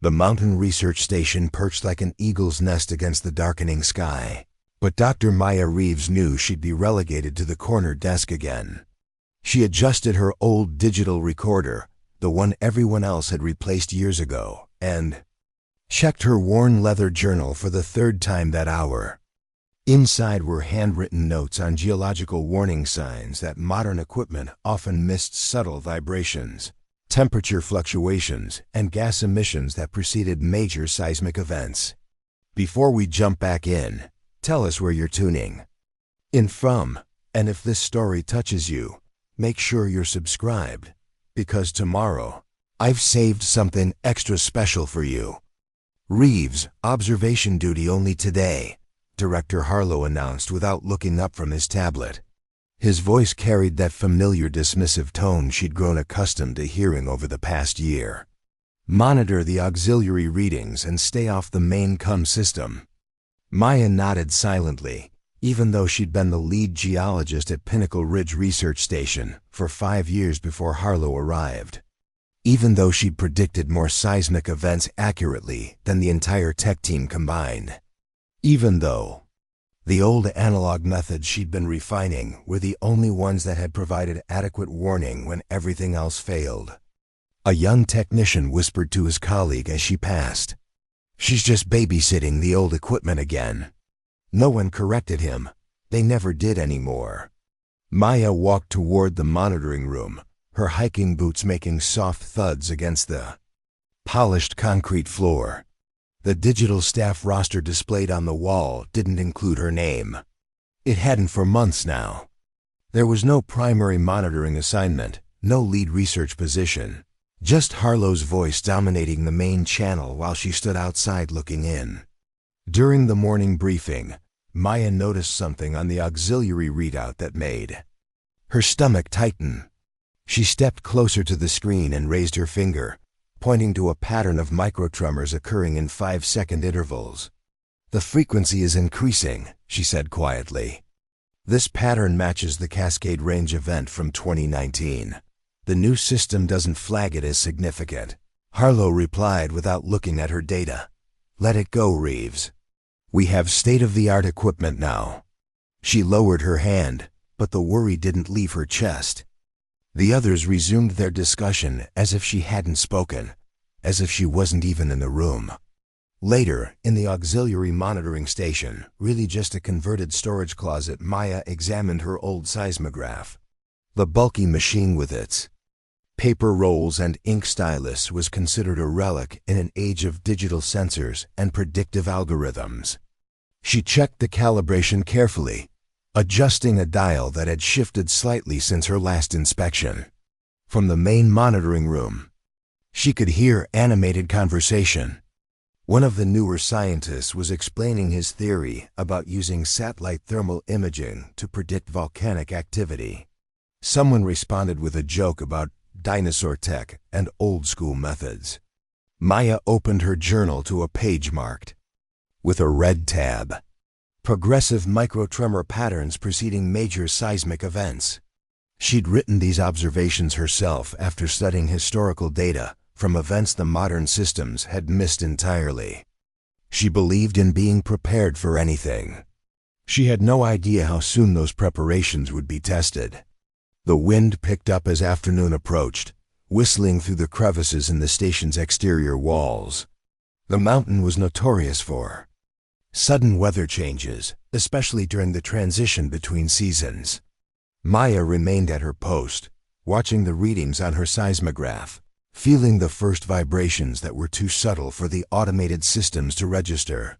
The mountain research station perched like an eagle's nest against the darkening sky. But Dr. Maya Reeves knew she'd be relegated to the corner desk again. She adjusted her old digital recorder, the one everyone else had replaced years ago, and checked her worn leather journal for the third time that hour. Inside were handwritten notes on geological warning signs that modern equipment often missed: subtle vibrations, temperature fluctuations, and gas emissions that preceded major seismic events. Before we jump back in, tell us where you're tuning in from, and if this story touches you, make sure you're subscribed, because tomorrow, I've saved something extra special for you. Reeves, observation duty only today, Director Harlow announced without looking up from his tablet. His voice carried that familiar dismissive tone she'd grown accustomed to hearing over the past year. Monitor the auxiliary readings and stay off the main comm system. Maya nodded silently, even though she'd been the lead geologist at Pinnacle Ridge Research Station for 5 years before Harlow arrived. Even though she'd predicted more seismic events accurately than the entire tech team combined. Even though the old analog methods she'd been refining were the only ones that had provided adequate warning when everything else failed. A young technician whispered to his colleague as she passed, "She's just babysitting the old equipment again." No one corrected him. They never did anymore. Maya walked toward the monitoring room, her hiking boots making soft thuds against the polished concrete floor. The digital staff roster displayed on the wall didn't include her name. It hadn't for months now. There was no primary monitoring assignment, no lead research position. Just Harlow's voice dominating the main channel while she stood outside looking in. During the morning briefing, Maya noticed something on the auxiliary readout that made her stomach tighten. She stepped closer to the screen and raised her finger, pointing to a pattern of microtremors occurring in 5-second intervals. "The frequency is increasing," she said quietly. "This pattern matches the Cascade Range event from 2019. The new system doesn't flag it as significant." Harlow replied without looking at her data. "Let it go, Reeves. We have state-of-the-art equipment now." She lowered her hand, but the worry didn't leave her chest. The others resumed their discussion as if she hadn't spoken, as if she wasn't even in the room. Later, in the auxiliary monitoring station, really just a converted storage closet, Maya examined her old seismograph. The bulky machine with its paper rolls and ink stylus was considered a relic in an age of digital sensors and predictive algorithms. She checked the calibration carefully, adjusting a dial that had shifted slightly since her last inspection. From the main monitoring room, she could hear animated conversation. One of the newer scientists was explaining his theory about using satellite thermal imaging to predict volcanic activity. Someone responded with a joke about dinosaur tech and old-school methods. Maya opened her journal to a page marked with a red tab. Progressive microtremor patterns preceding major seismic events. She'd written these observations herself after studying historical data from events the modern systems had missed entirely. She believed in being prepared for anything. She had no idea how soon those preparations would be tested. The wind picked up as afternoon approached, whistling through the crevices in the station's exterior walls. The mountain was notorious for sudden weather changes, especially during the transition between seasons. Maya remained at her post, watching the readings on her seismograph, feeling the first vibrations that were too subtle for the automated systems to register.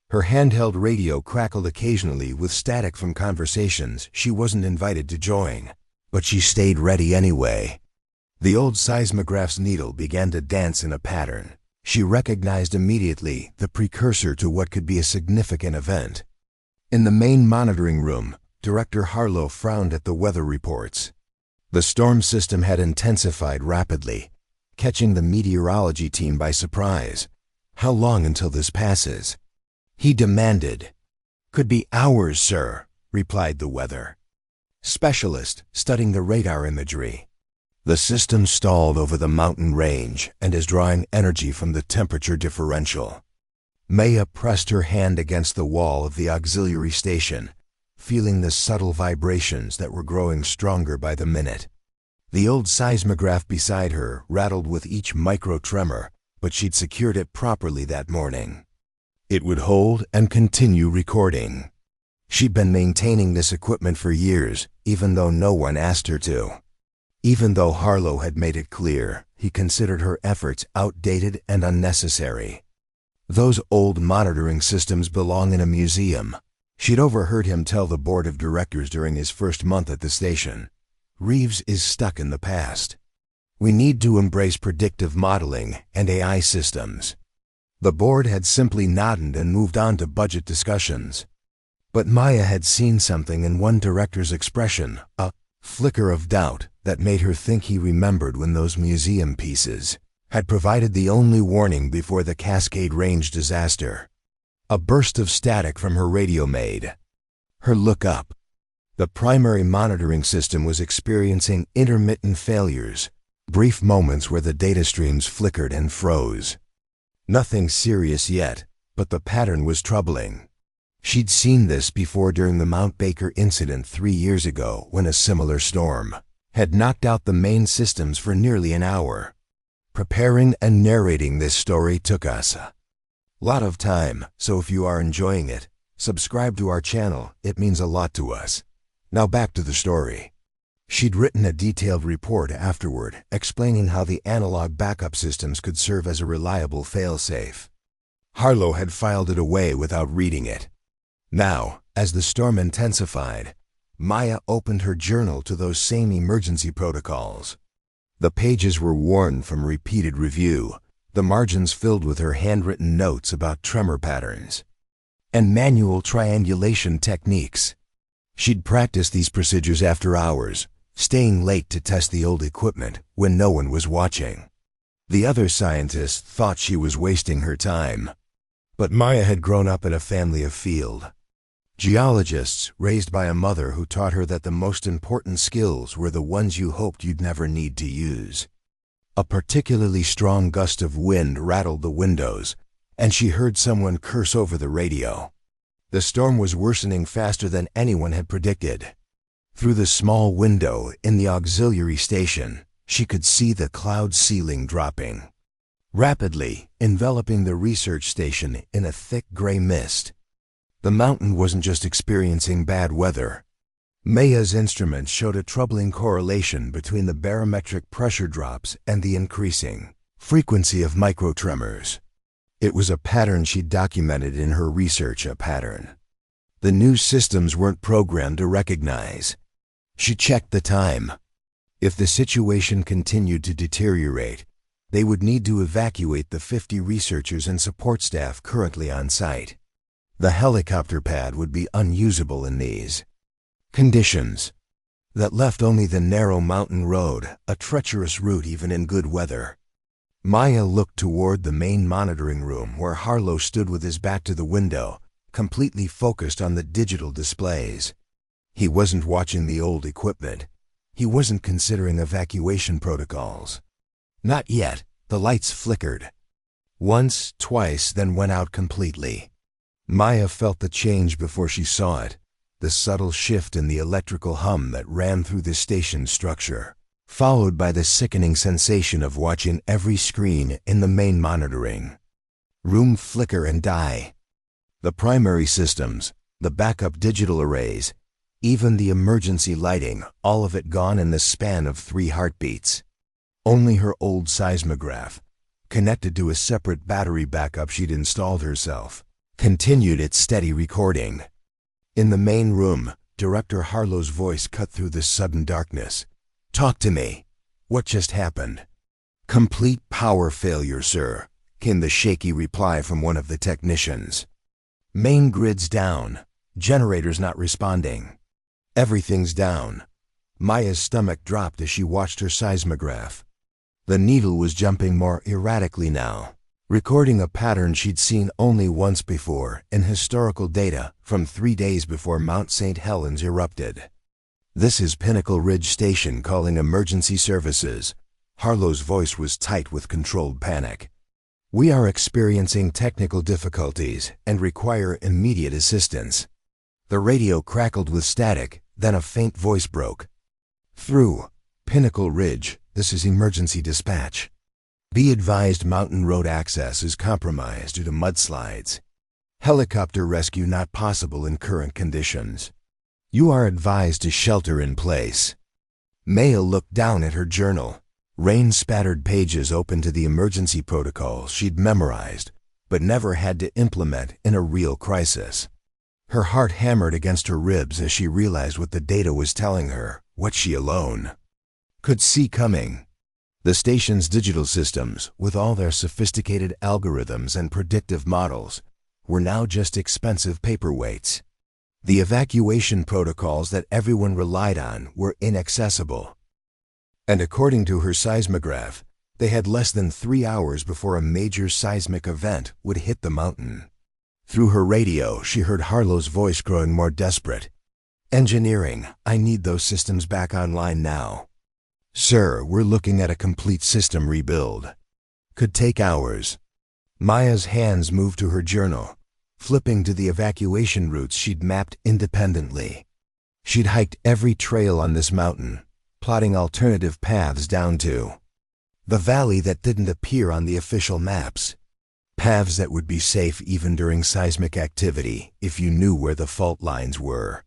Her handheld radio crackled occasionally with static from conversations she wasn't invited to join, but she stayed ready anyway. The old seismograph's needle began to dance in a pattern. She recognized immediately the precursor to what could be a significant event. In the main monitoring room, Director Harlow frowned at the weather reports. The storm system had intensified rapidly, catching the meteorology team by surprise. "How long until this passes?" he demanded. "Could be hours, sir," replied the weather specialist studying the radar imagery. The system stalled over the mountain range and is drawing energy from the temperature differential. Maya pressed her hand against the wall of the auxiliary station, feeling the subtle vibrations that were growing stronger by the minute. The old seismograph beside her rattled with each micro-tremor, but she'd secured it properly that morning. It would hold and continue recording. She'd been maintaining this equipment for years, even though no one asked her to. Even though Harlow had made it clear, he considered her efforts outdated and unnecessary. Those old monitoring systems belong in a museum. She'd overheard him tell the board of directors during his first month at the station. Reeves is stuck in the past. We need to embrace predictive modeling and AI systems. The board had simply nodded and moved on to budget discussions. But Maya had seen something in one director's expression, a flicker of doubt that made her think he remembered when those museum pieces had provided the only warning before the Cascade Range disaster. A burst of static from her radio made her look up. The primary monitoring system was experiencing intermittent failures, brief moments where the data streams flickered and froze. Nothing serious yet, but the pattern was troubling. She'd seen this before during the Mount Baker incident 3 years ago when a similar storm had knocked out the main systems for nearly an hour. Preparing and narrating this story took us a lot of time, so if you are enjoying it, subscribe to our channel, it means a lot to us. Now back to the story. She'd written a detailed report afterward, explaining how the analog backup systems could serve as a reliable failsafe. Harlow had filed it away without reading it. Now, as the storm intensified, Maya opened her journal to those same emergency protocols. The pages were worn from repeated review, the margins filled with her handwritten notes about tremor patterns and manual triangulation techniques. She'd practiced these procedures after hours, staying late to test the old equipment when no one was watching. The other scientists thought she was wasting her time. But Maya had grown up in a family of field geologists, raised by a mother who taught her that the most important skills were the ones you hoped you'd never need to use. A particularly strong gust of wind rattled the windows, and she heard someone curse over the radio. The storm was worsening faster than anyone had predicted. Through the small window in the auxiliary station, she could see the cloud ceiling dropping, rapidly enveloping the research station in a thick gray mist. The mountain wasn't just experiencing bad weather. Maya's instruments showed a troubling correlation between the barometric pressure drops and the increasing frequency of microtremors. It was a pattern she documented in her research, a pattern the new systems weren't programmed to recognize. She checked the time. If the situation continued to deteriorate, they would need to evacuate the 50 researchers and support staff currently on site. The helicopter pad would be unusable in these conditions. That left only the narrow mountain road, a treacherous route even in good weather. Maya looked toward the main monitoring room where Harlow stood with his back to the window, completely focused on the digital displays. He wasn't watching the old equipment. He wasn't considering evacuation protocols. Not yet. The lights flickered. Once, twice, then went out completely. Maya felt the change before she saw it, the subtle shift in the electrical hum that ran through the station's structure, followed by the sickening sensation of watching every screen in the main monitoring room flicker and die. The primary systems, the backup digital arrays, even the emergency lighting, all of it gone in the span of 3 heartbeats. Only her old seismograph, connected to a separate battery backup she'd installed herself, continued its steady recording. In the main room, Director Harlow's voice cut through the sudden darkness. "Talk to me. What just happened?" "Complete power failure, sir," came the shaky reply from one of the technicians. "Main grid's down. Generators not responding. Everything's down." Maya's stomach dropped as she watched her seismograph. The needle was jumping more erratically now, recording a pattern she'd seen only once before in historical data from 3 days before Mount St. Helens erupted. "This is Pinnacle Ridge Station calling emergency services." Harlow's voice was tight with controlled panic. "We are experiencing technical difficulties and require immediate assistance." The radio crackled with static, then a faint voice broke. "Through Pinnacle Ridge, this is emergency dispatch. Be advised mountain road access is compromised due to mudslides. Helicopter rescue not possible in current conditions. You are advised to shelter in place." Maya looked down at her journal. Rain-spattered pages open to the emergency protocols she'd memorized, but never had to implement in a real crisis. Her heart hammered against her ribs as she realized what the data was telling her, what she alone could see coming. The station's digital systems, with all their sophisticated algorithms and predictive models, were now just expensive paperweights. The evacuation protocols that everyone relied on were inaccessible. And according to her seismograph, they had less than 3 hours before a major seismic event would hit the mountain. Through her radio, she heard Harlow's voice growing more desperate. "Engineering, I need those systems back online now." "Sir, we're looking at a complete system rebuild. Could take hours." Maya's hands moved to her journal, flipping to the evacuation routes she'd mapped independently. She'd hiked every trail on this mountain, plotting alternative paths down to the valley that didn't appear on the official maps. Paths that would be safe even during seismic activity if you knew where the fault lines were.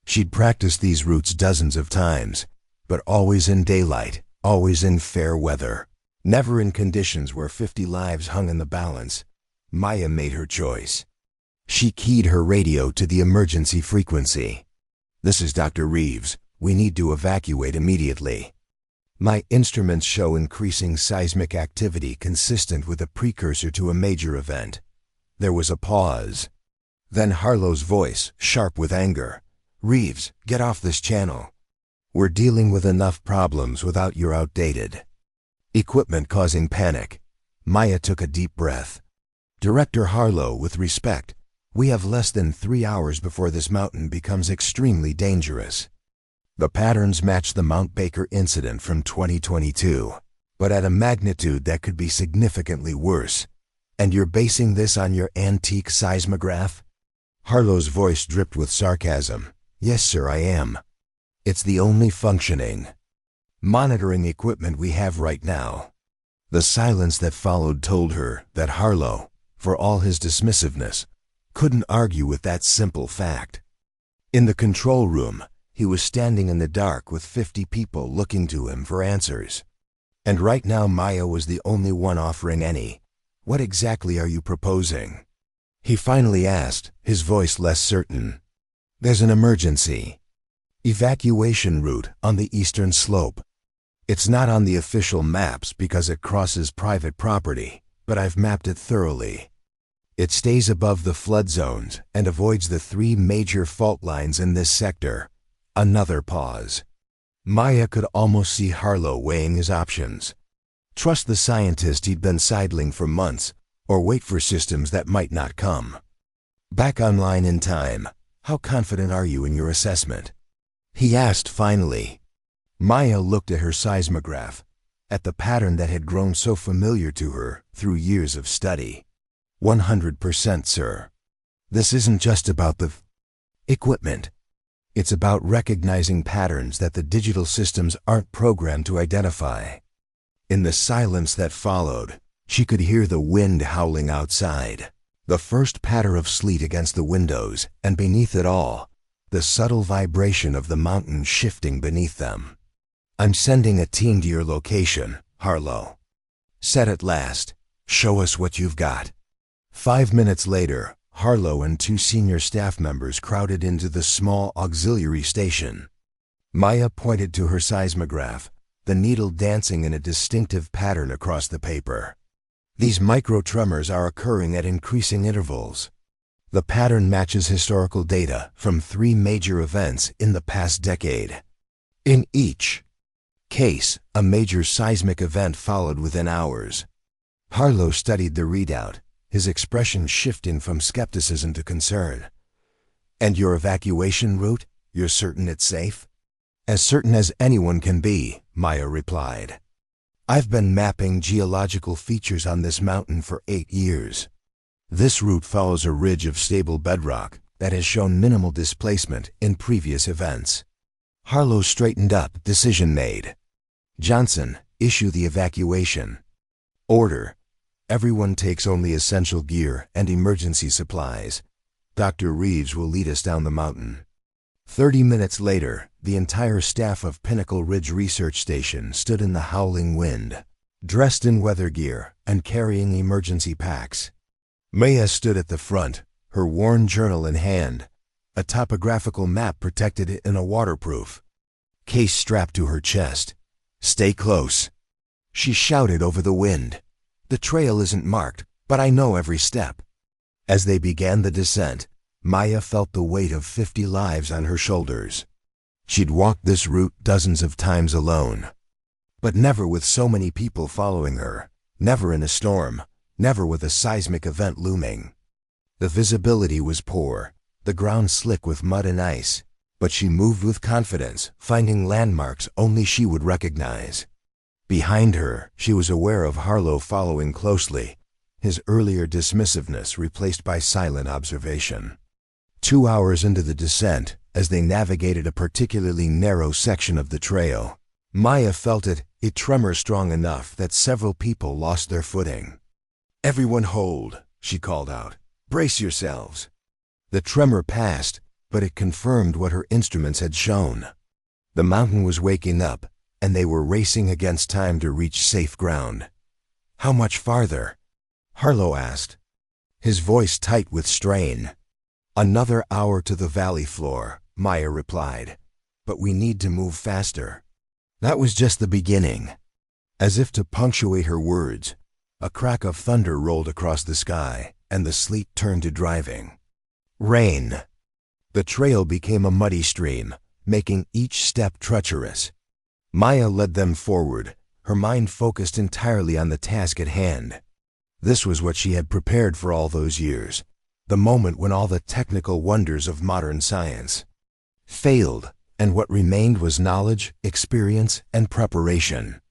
She'd practiced these routes dozens of times, but always in daylight, always in fair weather, never in conditions where 50 lives hung in the balance. Maya made her choice. She keyed her radio to the emergency frequency. "This is Dr. Reeves. We need to evacuate immediately. My instruments show increasing seismic activity consistent with a precursor to a major event." There was a pause. Then Harlow's voice, sharp with anger. "Reeves, get off this channel. We're dealing with enough problems without your outdated equipment causing panic." Maya took a deep breath. "Director Harlow, with respect, we have less than 3 hours before this mountain becomes extremely dangerous." The patterns matched the Mount Baker incident from 2022, but at a magnitude that could be significantly worse. "And you're basing this on your antique seismograph?" Harlow's voice dripped with sarcasm. "Yes, sir, I am. It's the only functioning monitoring equipment we have right now." The silence that followed told her that Harlow, for all his dismissiveness, couldn't argue with that simple fact. In the control room, he was standing in the dark with 50 people looking to him for answers. And right now Maya was the only one offering any. "What exactly are you proposing?" he finally asked, his voice less certain. "There's an emergency evacuation route on the eastern slope. It's not on the official maps because it crosses private property, but I've mapped it thoroughly. It stays above the flood zones and avoids the 3 major fault lines in this sector." Another pause. Maya could almost see Harlow weighing his options. Trust the scientist he'd been sidling for months, or wait for systems that might not come back online in time. "How confident are you in your assessment?" he asked finally. Maya looked at her seismograph, at the pattern that had grown so familiar to her through years of study. 100%, sir. This isn't just about the equipment. It's about recognizing patterns that the digital systems aren't programmed to identify." In the silence that followed, she could hear the wind howling outside, the first patter of sleet against the windows, and beneath it all, the subtle vibration of the mountain shifting beneath them. "I'm sending a team to your location," Harlow said at last. "Show us what you've got." 5 minutes later, Harlow and 2 senior staff members crowded into the small auxiliary station. Maya pointed to her seismograph, the needle dancing in a distinctive pattern across the paper. "These micro-tremors are occurring at increasing intervals. The pattern matches historical data from 3 major events in the past decade. In each case, a major seismic event followed within hours." Harlow studied the readout, his expression shifting from skepticism to concern. "And your evacuation route? You're certain it's safe?" As certain as anyone can be, Maya replied. I've been mapping geological features on this mountain for 8 years. This route follows a ridge of stable bedrock that has shown minimal displacement in previous events. Harlow straightened up, decision made. Johnson, issue the evacuation. Order. Everyone takes only essential gear and emergency supplies. Dr. Reeves will lead us down the mountain. 30 minutes later, the entire staff of Pinnacle Ridge Research Station stood in the howling wind, dressed in weather gear and carrying emergency packs. Maya stood at the front, her worn journal in hand, a topographical map protected in a waterproof case strapped to her chest. Stay close, she shouted over the wind. The trail isn't marked, but I know every step. As they began the descent, Maya felt the weight of 50 lives on her shoulders. She'd walked this route dozens of times alone, but never with so many people following her, never in a storm, never with a seismic event looming. The visibility was poor, the ground slick with mud and ice, but she moved with confidence, finding landmarks only she would recognize. Behind her, she was aware of Harlow following closely, his earlier dismissiveness replaced by silent observation. 2 hours into the descent, as they navigated a particularly narrow section of the trail, Maya felt a tremor strong enough that several people lost their footing. Everyone hold, she called out. Brace yourselves. The tremor passed, but it confirmed what her instruments had shown. The mountain was waking up, and they were racing against time to reach safe ground. How much farther? Harlow asked, his voice tight with strain. Another hour to the valley floor, Maya replied, but we need to move faster. That was just the beginning. As if to punctuate her words, a crack of thunder rolled across the sky, and the sleet turned to driving rain. The trail became a muddy stream, making each step treacherous. Maya led them forward, her mind focused entirely on the task at hand. This was what she had prepared for all those years, the moment when all the technical wonders of modern science failed, and what remained was knowledge, experience, and preparation.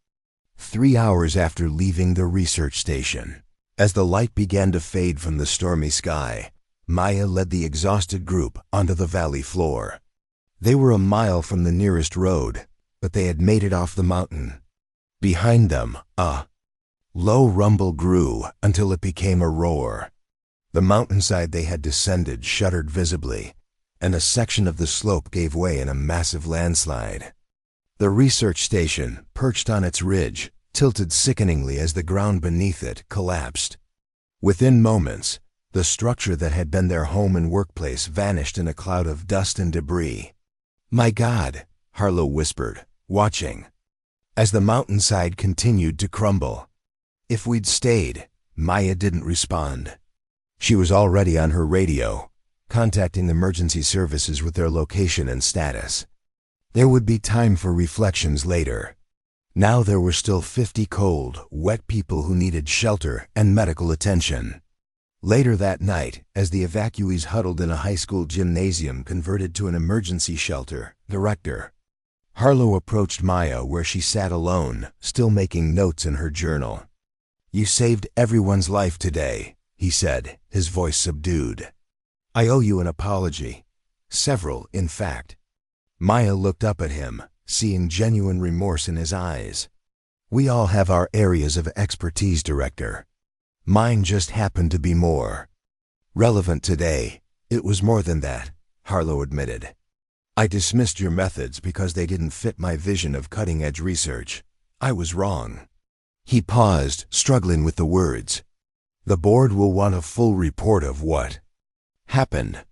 3 hours after leaving the research station, as the light began to fade from the stormy sky, Maya led the exhausted group onto the valley floor. They were a mile from the nearest road, but they had made it off the mountain. Behind them, a low rumble grew until it became a roar. The mountainside they had descended shuddered visibly, and a section of the slope gave way in a massive landslide. The research station, perched on its ridge, tilted sickeningly as the ground beneath it collapsed. Within moments, the structure that had been their home and workplace vanished in a cloud of dust and debris. My God, Harlow whispered, watching, as the mountainside continued to crumble. If we'd stayed, Maya didn't respond. She was already on her radio, contacting the emergency services with their location and status. There would be time for reflections later. Now there were still 50 cold, wet people who needed shelter and medical attention. Later that night, as the evacuees huddled in a high school gymnasium converted to an emergency shelter, Director Harlow approached Maya where she sat alone, still making notes in her journal. You saved everyone's life today, he said, his voice subdued. I owe you an apology. Several, in fact. Maya looked up at him, seeing genuine remorse in his eyes. We all have our areas of expertise, Director. Mine just happened to be more relevant today. It was more than that, Harlow admitted. I dismissed your methods because they didn't fit my vision of cutting-edge research. I was wrong. He paused, struggling with the words. The board will want a full report of what happened.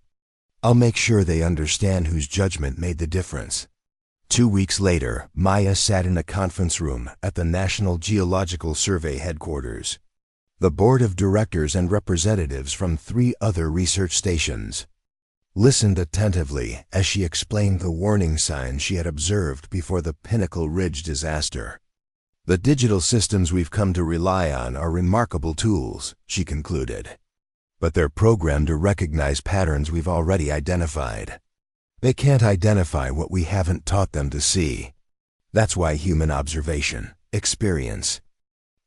I'll make sure they understand whose judgment made the difference. 2 weeks later, Maya sat in a conference room at the National Geological Survey headquarters. The board of directors and representatives from 3 other research stations listened attentively as she explained the warning signs she had observed before the Pinnacle Ridge disaster. The digital systems we've come to rely on are remarkable tools, she concluded, but they're programmed to recognize patterns we've already identified. They can't identify what we haven't taught them to see. That's why human observation, experience,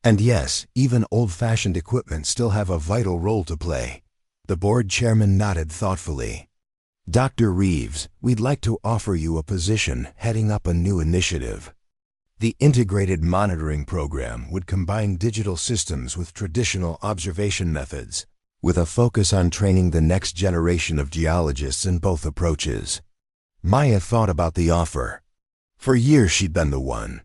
and yes, even old-fashioned equipment still have a vital role to play. The board chairman nodded thoughtfully. Dr. Reeves, we'd like to offer you a position heading up a new initiative. The integrated monitoring program would combine digital systems with traditional observation methods, with a focus on training the next generation of geologists in both approaches. Maya thought about the offer. For years she'd been the one,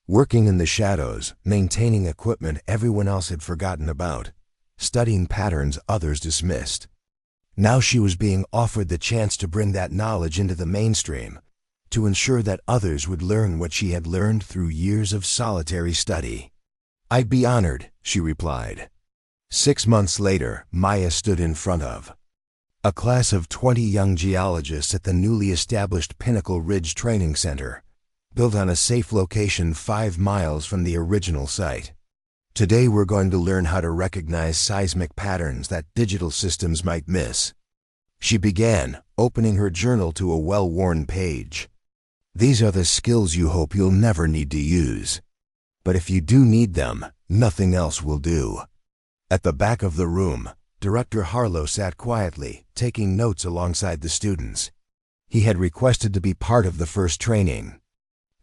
working in the shadows, maintaining equipment everyone else had forgotten about, studying patterns others dismissed. Now she was being offered the chance to bring that knowledge into the mainstream, to ensure that others would learn what she had learned through years of solitary study. I'd be honored, she replied. 6 months later, Maya stood in front of a class of 20 young geologists at the newly established Pinnacle Ridge Training Center, built on a safe location 5 miles from the original site. Today we're going to learn how to recognize seismic patterns that digital systems might miss. She began, opening her journal to a well-worn page. These are the skills you hope you'll never need to use. But if you do need them, nothing else will do. At the back of the room, Director Harlow sat quietly, taking notes alongside the students. He had requested to be part of the first training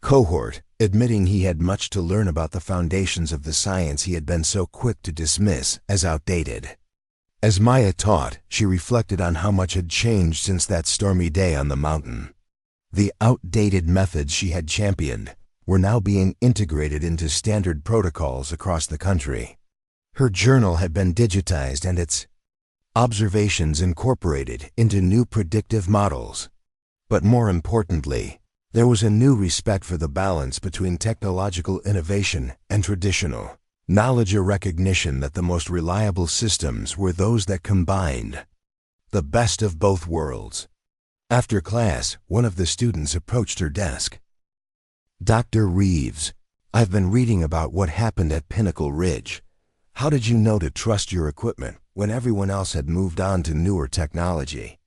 cohort, admitting he had much to learn about the foundations of the science he had been so quick to dismiss as outdated. As Maya taught, she reflected on how much had changed since that stormy day on the mountain. The outdated methods she had championed were now being integrated into standard protocols across the country. Her journal had been digitized and its observations incorporated into new predictive models. But more importantly, there was a new respect for the balance between technological innovation and traditional knowledge, a recognition that the most reliable systems were those that combined the best of both worlds. After class, one of the students approached her desk. Dr. Reeves, I've been reading about what happened at Pinnacle Ridge. How did you know to trust your equipment when everyone else had moved on to newer technology?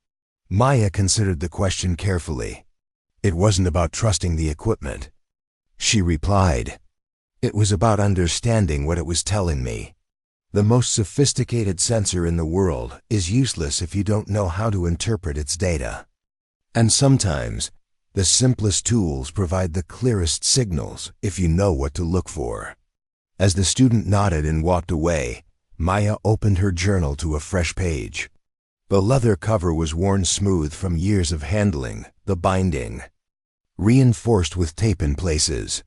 Maya considered the question carefully. It wasn't about trusting the equipment, she replied. It was about understanding what it was telling me. The most sophisticated sensor in the world is useless if you don't know how to interpret its data. And sometimes, the simplest tools provide the clearest signals if you know what to look for. As the student nodded and walked away, Maya opened her journal to a fresh page. The leather cover was worn smooth from years of handling, the binding reinforced with tape in places.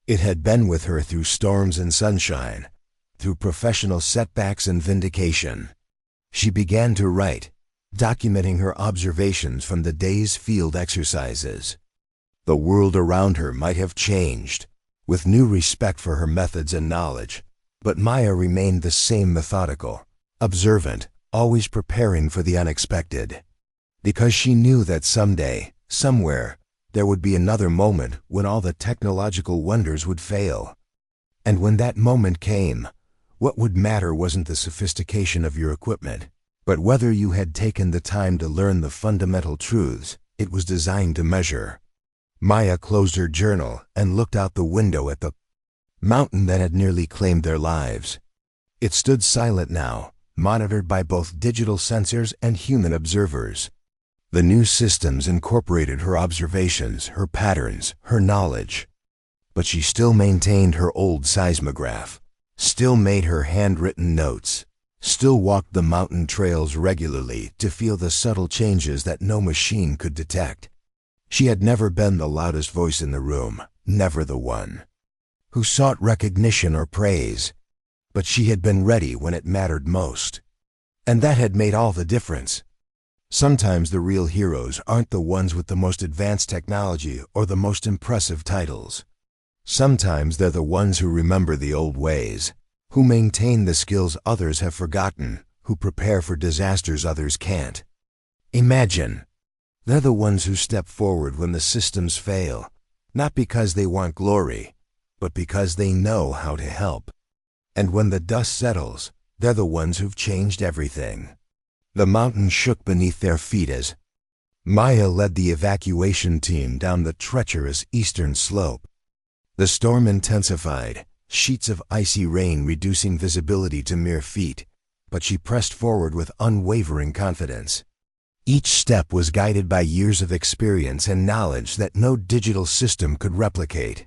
It had been with her through storms and sunshine, through professional setbacks and vindication. She began to write, documenting her observations from the day's field exercises. The world around her might have changed, with new respect for her methods and knowledge, but Maya remained the same, methodical, observant, always preparing for the unexpected. Because she knew that someday, somewhere, there would be another moment when all the technological wonders would fail. And when that moment came, what would matter wasn't the sophistication of your equipment, but whether you had taken the time to learn the fundamental truths it was designed to measure. Maya closed her journal and looked out the window at the mountain that had nearly claimed their lives. It stood silent now, monitored by both digital sensors and human observers. The new systems incorporated her observations, her patterns, her knowledge. But she still maintained her old seismograph, still made her handwritten notes, still walked the mountain trails regularly to feel the subtle changes that no machine could detect. She had never been the loudest voice in the room, never the one who sought recognition or praise, but she had been ready when it mattered most. And that had made all the difference. Sometimes the real heroes aren't the ones with the most advanced technology or the most impressive titles. Sometimes they're the ones who remember the old ways, who maintain the skills others have forgotten, who prepare for disasters others can't imagine. They're the ones who step forward when the systems fail, not because they want glory, but because they know how to help. And when the dust settles, they're the ones who've changed everything. The mountain shook beneath their feet as Maya led the evacuation team down the treacherous eastern slope. The storm intensified, sheets of icy rain reducing visibility to mere feet, but she pressed forward with unwavering confidence. Each step was guided by years of experience and knowledge that no digital system could replicate.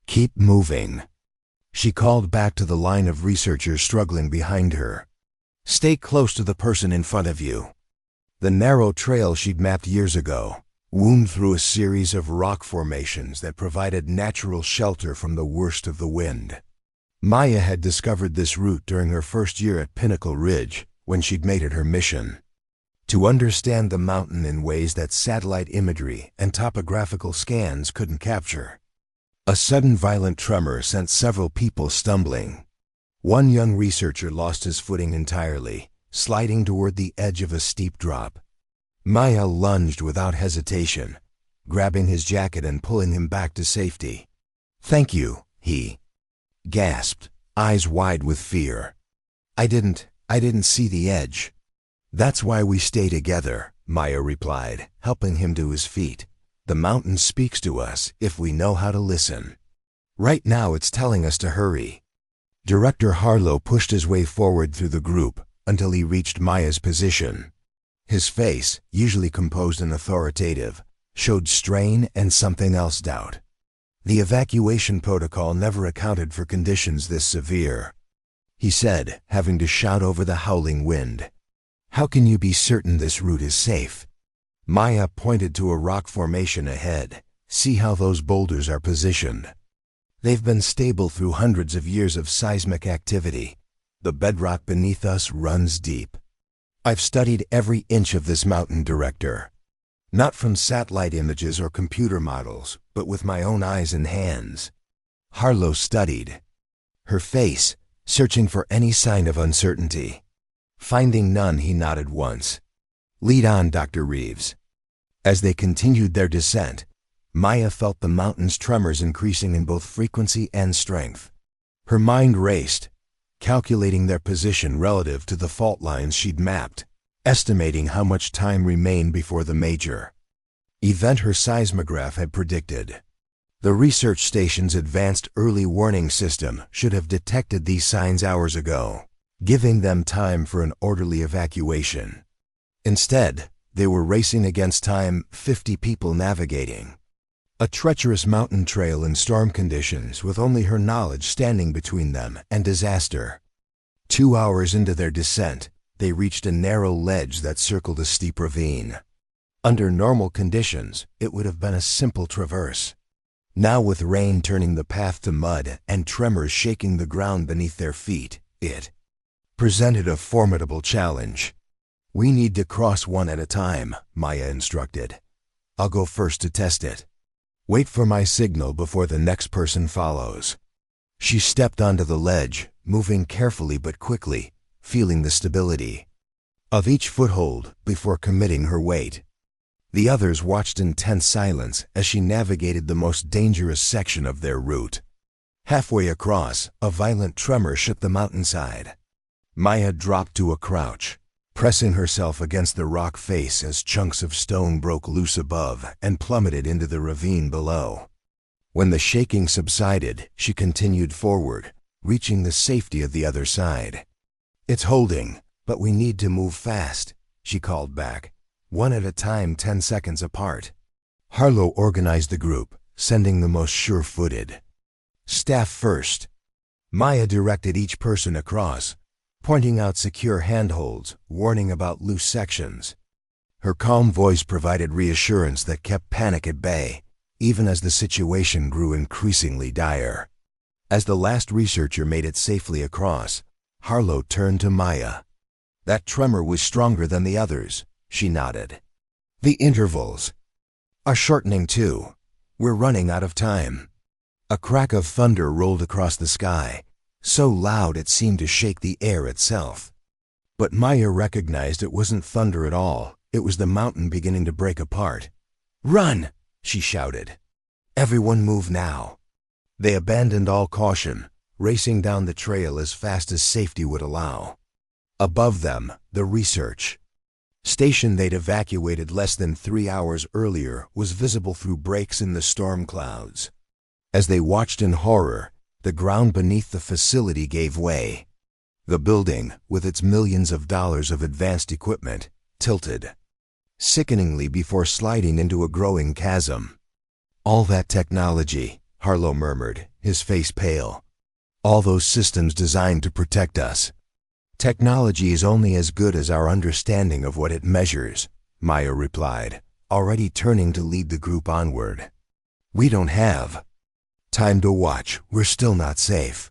"Keep moving," she called back to the line of researchers struggling behind her. "Stay close to the person in front of you." The narrow trail she'd mapped years ago wound through a series of rock formations that provided natural shelter from the worst of the wind. Maya had discovered this route during her first year at Pinnacle Ridge, when she'd made it her mission to understand the mountain in ways that satellite imagery and topographical scans couldn't capture. A sudden violent tremor sent several people stumbling. One young researcher lost his footing entirely, sliding toward the edge of a steep drop. Maya lunged without hesitation, grabbing his jacket and pulling him back to safety. "Thank you," he gasped, eyes wide with fear. I didn't see the edge." "That's why we stay together," Maya replied, helping him to his feet. "The mountain speaks to us if we know how to listen. Right now it's telling us to hurry." Director Harlow pushed his way forward through the group until he reached Maya's position. His face, usually composed and authoritative, showed strain and something else, doubt. The evacuation protocol never accounted for conditions this severe. He said, having to shout over the howling wind, "How can you be certain this route is safe?" Maya pointed to a rock formation ahead. "See how those boulders are positioned. They've been stable through hundreds of years of seismic activity. The bedrock beneath us runs deep. I've studied every inch of this mountain, Director. Not from satellite images or computer models, but with my own eyes and hands." Harlow studied her face, searching for any sign of uncertainty. Finding none, he nodded once. "Lead on, Dr. Reeves." As they continued their descent, Maya felt the mountain's tremors increasing in both frequency and strength. Her mind raced, calculating their position relative to the fault lines she'd mapped, estimating how much time remained before the major event her seismograph had predicted. The research station's advanced early warning system should have detected these signs hours ago, giving them time for an orderly evacuation. Instead, they were racing against time, 50 people navigating a treacherous mountain trail in storm conditions with only her knowledge standing between them and disaster. 2 hours into their descent, they reached a narrow ledge that circled a steep ravine. Under normal conditions, it would have been a simple traverse. Now, with rain turning the path to mud and tremors shaking the ground beneath their feet, it presented a formidable challenge. "We need to cross one at a time," Maya instructed. "I'll go first to test it. Wait for my signal before the next person follows." She stepped onto the ledge, moving carefully but quickly, feeling the stability of each foothold before committing her weight. The others watched in tense silence as she navigated the most dangerous section of their route. Halfway across, a violent tremor shook the mountainside. Maya dropped to a crouch, pressing herself against the rock face as chunks of stone broke loose above and plummeted into the ravine below. When the shaking subsided, she continued forward, reaching the safety of the other side. "It's holding, but we need to move fast," she called back, "one at a time, 10 seconds apart." Harlow organized the group, sending the most sure-footed staff first. Maya directed each person across, pointing out secure handholds, warning about loose sections. Her calm voice provided reassurance that kept panic at bay, even as the situation grew increasingly dire. As the last researcher made it safely across, Harlow turned to Maya. "That tremor was stronger than the others," she nodded. "The intervals are shortening too. We're running out of time." A crack of thunder rolled across the sky, so loud it seemed to shake the air itself. But Maya recognized it wasn't thunder at all. It was the mountain beginning to break apart. "Run!" she shouted. "Everyone move now." They abandoned all caution, racing down the trail as fast as safety would allow. Above them, the research Station they'd evacuated less than 3 hours earlier was visible through breaks in the storm clouds. As they watched in horror, the ground beneath the facility gave way. The building, with its millions of dollars of advanced equipment, tilted sickeningly before sliding into a growing chasm. "All that technology," Harlow murmured, his face pale. "All those systems designed to protect us." "Technology is only as good as our understanding of what it measures," Maya replied, already turning to lead the group onward. "We don't have time to watch. We're still not safe."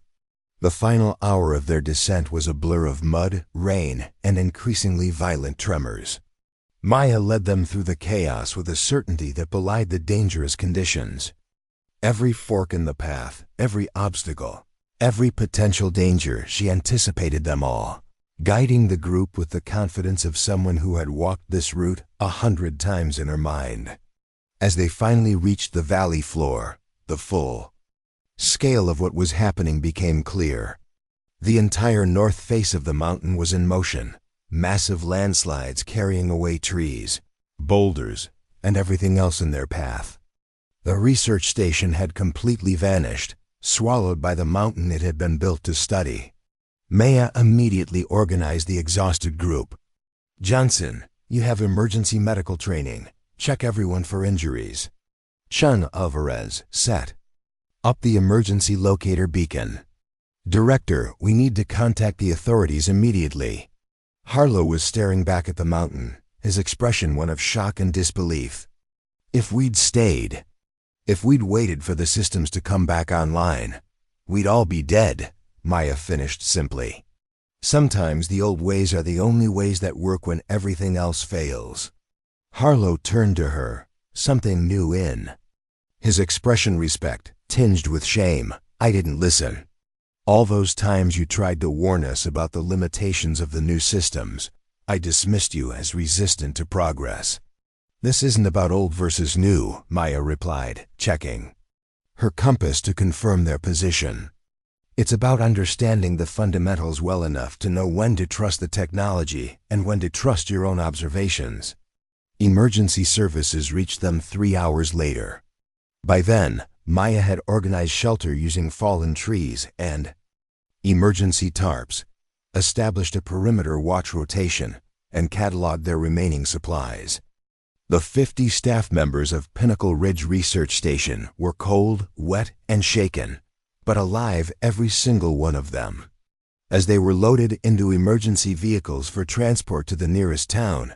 The final hour of their descent was a blur of mud, rain, and increasingly violent tremors. Maya led them through the chaos with a certainty that belied the dangerous conditions. Every fork in the path, every obstacle, every potential danger, she anticipated them all, guiding the group with the confidence of someone who had walked this route 100 times in her mind. As they finally reached the valley floor, the full scale of what was happening became clear. The entire north face of the mountain was in motion, massive landslides carrying away trees, boulders, and everything else in their path. The research station had completely vanished, swallowed by the mountain it had been built to study. Maya immediately organized the exhausted group. "Johnson, you have emergency medical training. Check everyone for injuries." Chun Alvarez set up the emergency locator beacon. "Director, we need to contact the authorities immediately." Harlow was staring back at the mountain, his expression one of shock and disbelief. If we'd waited for the systems to come back online, we'd all be dead," Maya finished simply. "Sometimes the old ways are the only ways that work when everything else fails." Harlow turned to her, something new in his expression, respect, tinged with shame. "I didn't listen. All those times you tried to warn us about the limitations of the new systems, I dismissed you as resistant to progress." "This isn't about old versus new," Maya replied, checking her compass to confirm their position. "It's about understanding the fundamentals well enough to know when to trust the technology and when to trust your own observations." Emergency services reached them 3 hours later. By then, Maya had organized shelter using fallen trees and emergency tarps, established a perimeter watch rotation, and cataloged their remaining supplies. The 50 staff members of Pinnacle Ridge Research Station were cold, wet, and shaken, but alive, every single one of them. As they were loaded into emergency vehicles for transport to the nearest town,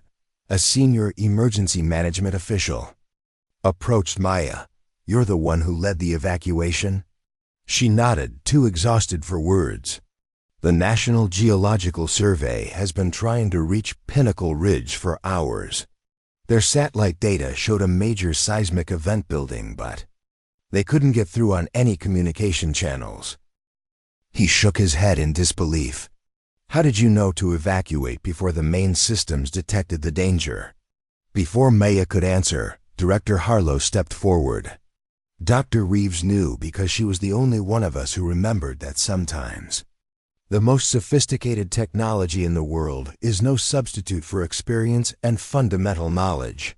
a senior emergency management official approached Maya. "You're the one who led the evacuation?" She nodded, too exhausted for words. "The National Geological Survey has been trying to reach Pinnacle Ridge for hours. Their satellite data showed a major seismic event building, but they couldn't get through on any communication channels." He shook his head in disbelief. "How did you know to evacuate before the main systems detected the danger?" Before Maya could answer, Director Harlow stepped forward. "Dr. Reeves knew because she was the only one of us who remembered that sometimes the most sophisticated technology in the world is no substitute for experience and fundamental knowledge."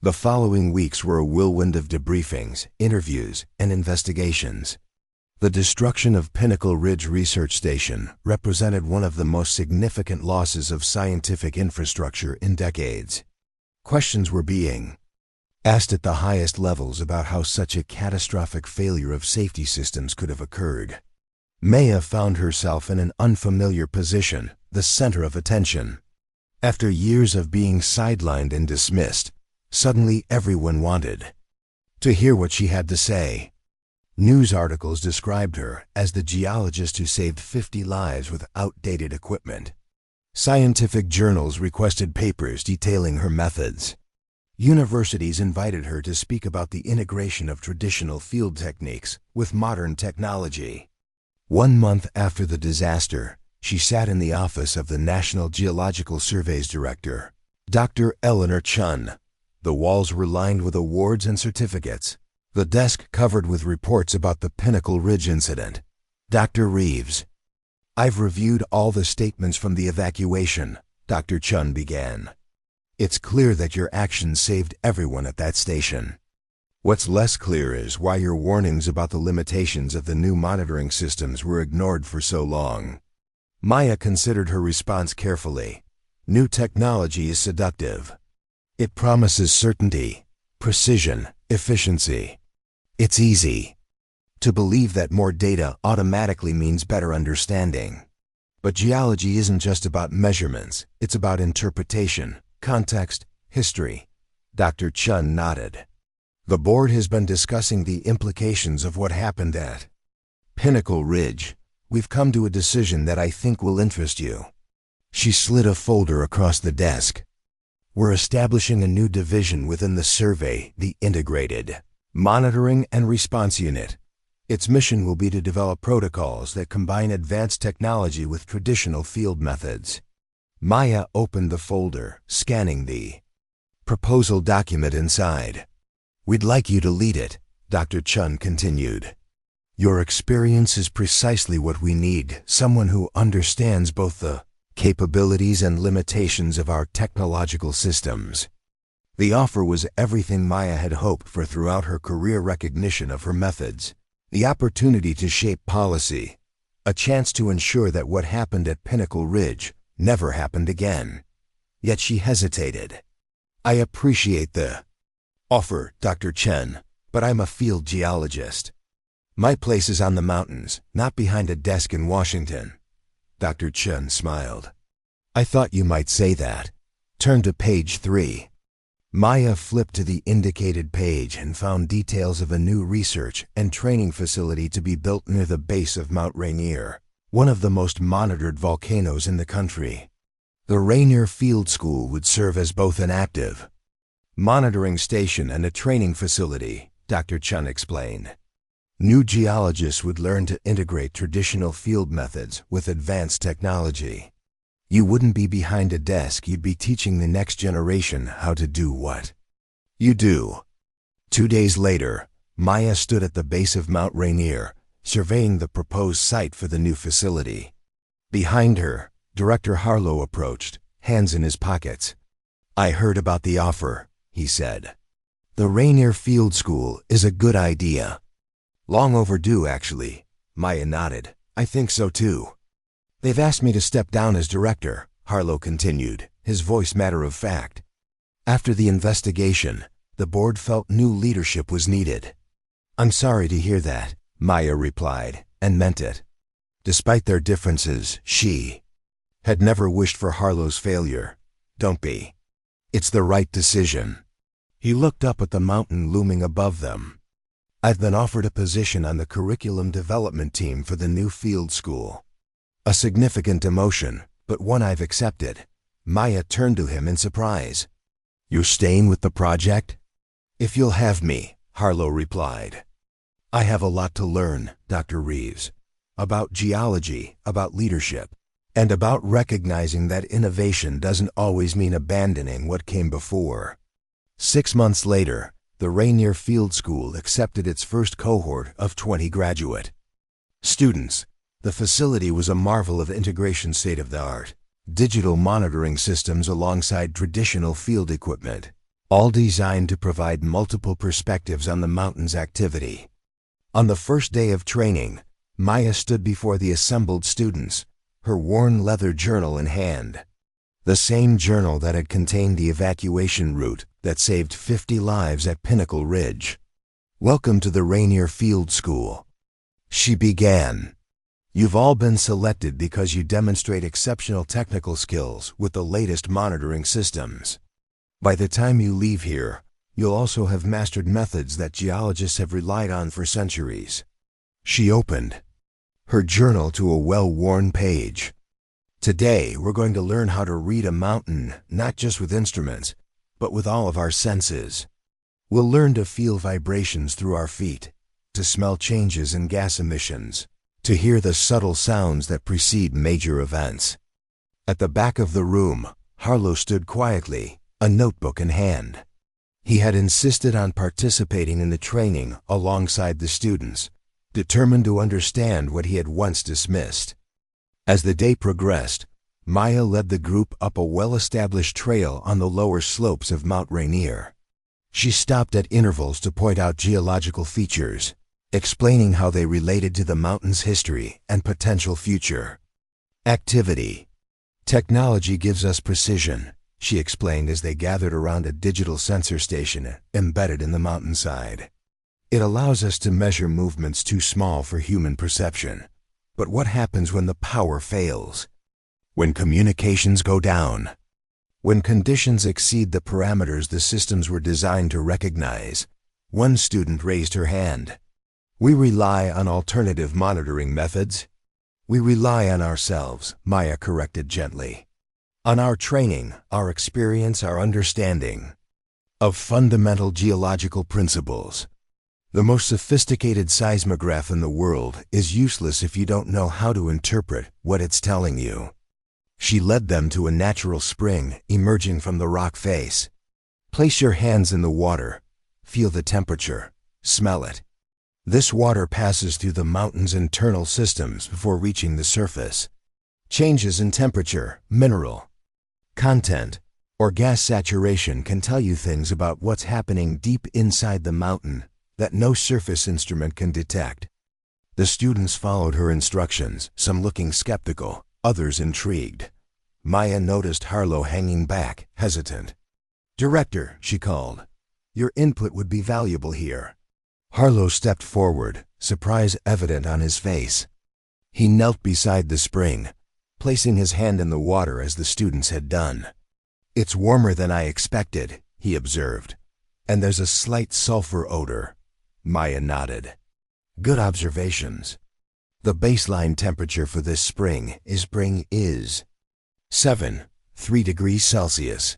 The following weeks were a whirlwind of debriefings, interviews, and investigations. The destruction of Pinnacle Ridge Research Station represented one of the most significant losses of scientific infrastructure in decades. Questions were being asked at the highest levels about how such a catastrophic failure of safety systems could have occurred. Maya found herself in an unfamiliar position, the center of attention. After years of being sidelined and dismissed, suddenly everyone wanted to hear what she had to say. News articles described her as the geologist who saved 50 lives with outdated equipment. Scientific journals requested papers detailing her methods. Universities invited her to speak about the integration of traditional field techniques with modern technology. 1 month after the disaster, she sat in the office of the National Geological Survey's director, Dr. Eleanor Chun. The walls were lined with awards and certificates, the desk covered with reports about the Pinnacle Ridge incident. "Dr. Reeves, I've reviewed all the statements from the evacuation," Dr. Chun began. It's clear that your actions saved everyone at that station. What's less clear is why your warnings about the limitations of the new monitoring systems were ignored for so long. Maya considered her response carefully. New technology is seductive. It promises certainty, precision, efficiency. It's easy to believe that more data automatically means better understanding. But geology isn't just about measurements, it's about interpretation, context, history. Dr. Chun nodded. The board has been discussing the implications of what happened at Pinnacle Ridge. We've come to a decision that I think will interest you. She slid a folder across the desk. We're establishing a new division within the survey, the Integrated Monitoring and Response Unit. Its mission will be to develop protocols that combine advanced technology with traditional field methods. Maya opened the folder, scanning the proposal document inside. We'd like you to lead it, Dr. Chun continued. Your experience is precisely what we need, someone who understands both the capabilities and limitations of our technological systems. The offer was everything Maya had hoped for throughout her career: recognition of her methods, the opportunity to shape policy, a chance to ensure that what happened at Pinnacle Ridge never happened again. Yet she hesitated. I appreciate the offer, Dr. Chen, but I'm a field geologist. My place is on the mountains, not behind a desk in Washington. Dr. Chen smiled. I thought you might say that. Turn to page 3. Maya flipped to the indicated page and found details of a new research and training facility to be built near the base of Mount Rainier, one of the most monitored volcanoes in the country. The Rainier Field School would serve as both an active monitoring station and a training facility, Dr. Chun explained. New geologists would learn to integrate traditional field methods with advanced technology. You wouldn't be behind a desk, you'd be teaching the next generation how to do what you do. 2 days later, Maya stood at the base of Mount Rainier, surveying the proposed site for the new facility. Behind her, Director Harlow approached, hands in his pockets. I heard about the offer, he said. The Rainier Field School is a good idea. Long overdue, actually. Maya nodded. I think so too. They've asked me to step down as director, Harlow continued, his voice matter of fact. After the investigation, the board felt new leadership was needed. I'm sorry to hear that, Maya replied, and meant it. Despite their differences, she had never wished for Harlow's failure. Don't be. It's the right decision. He looked up at the mountain looming above them. I've been offered a position on the curriculum development team for the new field school. A significant demotion, but one I've accepted. Maya turned to him in surprise. You're staying with the project? If you'll have me, Harlow replied. I have a lot to learn, Dr. Reeves. About geology, about leadership, and about recognizing that innovation doesn't always mean abandoning what came before. 6 months later, the Rainier Field School accepted its first cohort of 20 graduate students. The facility was a marvel of integration, state-of-the-art digital monitoring systems alongside traditional field equipment, all designed to provide multiple perspectives on the mountain's activity. On the first day of training, Maya stood before the assembled students, her worn leather journal in hand. The same journal that had contained the evacuation route that saved 50 lives at Pinnacle Ridge. Welcome to the Rainier Field School. She began. You've all been selected because you demonstrate exceptional technical skills with the latest monitoring systems. By the time you leave here, you'll also have mastered methods that geologists have relied on for centuries. She opened her journal to a well-worn page. Today, we're going to learn how to read a mountain, not just with instruments, but with all of our senses. We'll learn to feel vibrations through our feet, to smell changes in gas emissions, to hear the subtle sounds that precede major events. At the back of the room, Harlow stood quietly, a notebook in hand. He had insisted on participating in the training alongside the students, determined to understand what he had once dismissed. As the day progressed, Maya led the group up a well-established trail on the lower slopes of Mount Rainier. She stopped at intervals to point out geological features, explaining how they related to the mountain's history and potential future. Activity. Technology gives us precision, she explained as they gathered around a digital sensor station embedded in the mountainside. It allows us to measure movements too small for human perception. But what happens when the power fails? When communications go down? When conditions exceed the parameters the systems were designed to recognize? One student raised her hand. We rely on alternative monitoring methods. We rely on ourselves, Maya corrected gently. On our training, our experience, our understanding of fundamental geological principles. The most sophisticated seismograph in the world is useless if you don't know how to interpret what it's telling you. She led them to a natural spring emerging from the rock face. Place your hands in the water. Feel the temperature. Smell it. This water passes through the mountain's internal systems before reaching the surface. Changes in temperature, mineral content, or gas saturation can tell you things about what's happening deep inside the mountain that no surface instrument can detect. The students followed her instructions, some looking skeptical, others intrigued. Maya noticed Harlow hanging back, hesitant. "Director," she called, "your input would be valuable here." Harlow stepped forward, surprise evident on his face. He knelt beside the spring, placing his hand in the water as the students had done. "It's warmer than I expected," he observed, "and there's a slight sulfur odor." Maya nodded. "Good observations. The baseline temperature for this spring is 7.3 degrees Celsius.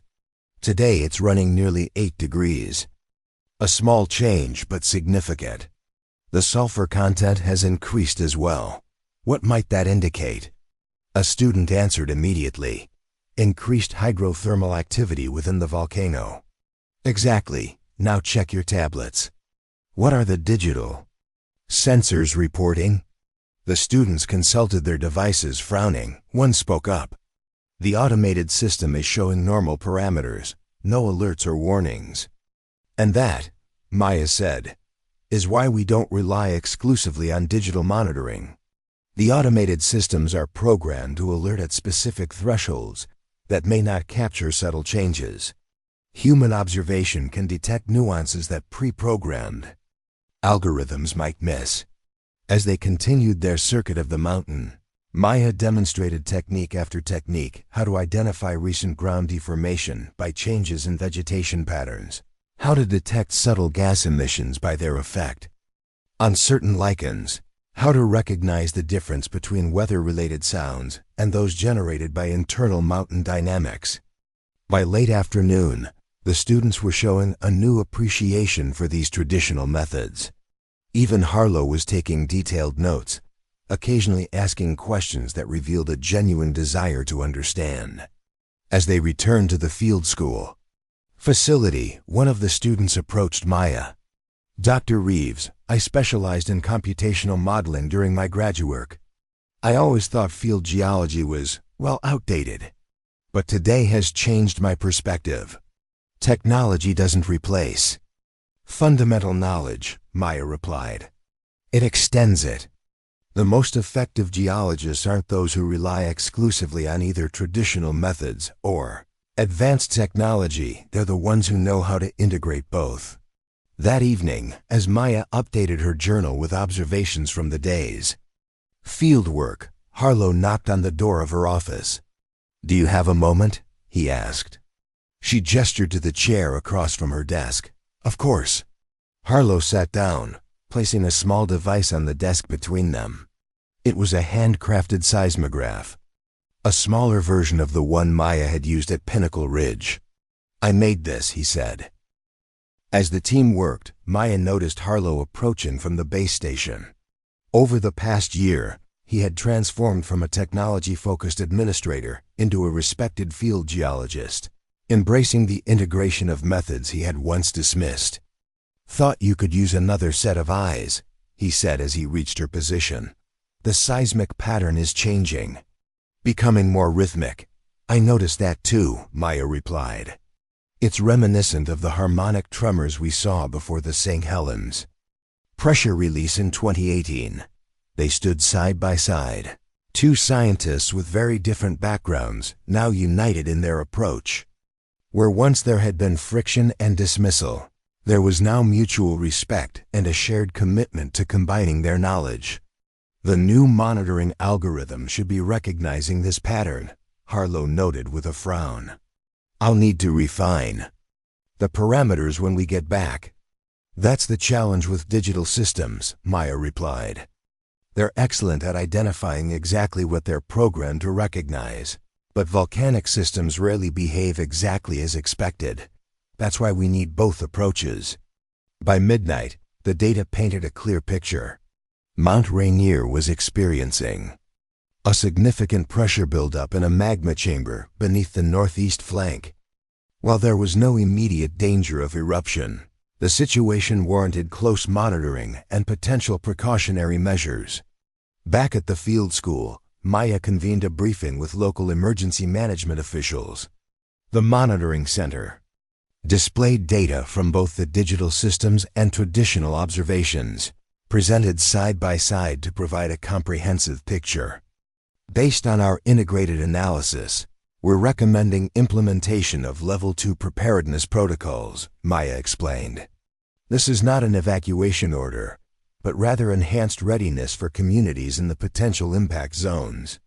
Today it's running nearly 8 degrees. A small change, but significant. The sulfur content has increased as well. What might that indicate?" A student answered immediately. "Increased hydrothermal activity within the volcano." "Exactly. Now check your tablets." "What are the digital sensors reporting?" The students consulted their devices, frowning. One spoke up. "The automated system is showing normal parameters, no alerts or warnings." "And that," Maya said, "is why we don't rely exclusively on digital monitoring. The automated systems are programmed to alert at specific thresholds that may not capture subtle changes. Human observation can detect nuances that pre-programmed algorithms might miss." As they continued their circuit of the mountain, Maya demonstrated technique after technique how to identify recent ground deformation by changes in vegetation patterns, how to detect subtle gas emissions by their effect on certain lichens, how to recognize the difference between weather-related sounds and those generated by internal mountain dynamics. By late afternoon, the students were showing a new appreciation for these traditional methods. Even Harlow was taking detailed notes, occasionally asking questions that revealed a genuine desire to understand. As they returned to the field school facility, one of the students approached Maya. "Dr. Reeves, I specialized in computational modeling during my graduate work. I always thought field geology was, well, outdated. But today has changed my perspective. Technology doesn't replace fundamental knowledge," Maya replied. "It extends it. The most effective geologists aren't those who rely exclusively on either traditional methods or advanced technology. They're the ones who know how to integrate both." That evening, as Maya updated her journal with observations from the day's field work, Harlow knocked on the door of her office. "Do you have a moment?" he asked. She gestured to the chair across from her desk. "Of course." Harlow sat down, placing a small device on the desk between them. It was a handcrafted seismograph, a smaller version of the one Maya had used at Pinnacle Ridge. "I made this," he said. As the team worked, Maya noticed Harlow approaching from the base station. Over the past year, he had transformed from a technology-focused administrator into a respected field geologist, embracing the integration of methods he had once dismissed. "Thought you could use another set of eyes," he said as he reached her position. "The seismic pattern is changing." becoming more rhythmic. I noticed that too, Maya replied. It's reminiscent of the harmonic tremors we saw before the St. Helens pressure release in 2018. They stood side by side. Two scientists with very different backgrounds, now united in their approach. Where once there had been friction and dismissal, there was now mutual respect and a shared commitment to combining their knowledge. The new monitoring algorithm should be recognizing this pattern, Harlow noted with a frown. I'll need to refine the parameters when we get back. That's the challenge with digital systems, Maya replied. They're excellent at identifying exactly what they're programmed to recognize, but volcanic systems rarely behave exactly as expected. That's why we need both approaches. By midnight, the data painted a clear picture. Mount Rainier was experiencing a significant pressure buildup in a magma chamber beneath the northeast flank. While there was no immediate danger of eruption, the situation warranted close monitoring and potential precautionary measures. Back at the field school, Maya convened a briefing with local emergency management officials. The monitoring center displayed data from both the digital systems and traditional observations, presented side by side to provide a comprehensive picture. Based on our integrated analysis, we're recommending implementation of Level 2 preparedness protocols, Maya explained. This is not an evacuation order, but rather enhanced readiness for communities in the potential impact zones.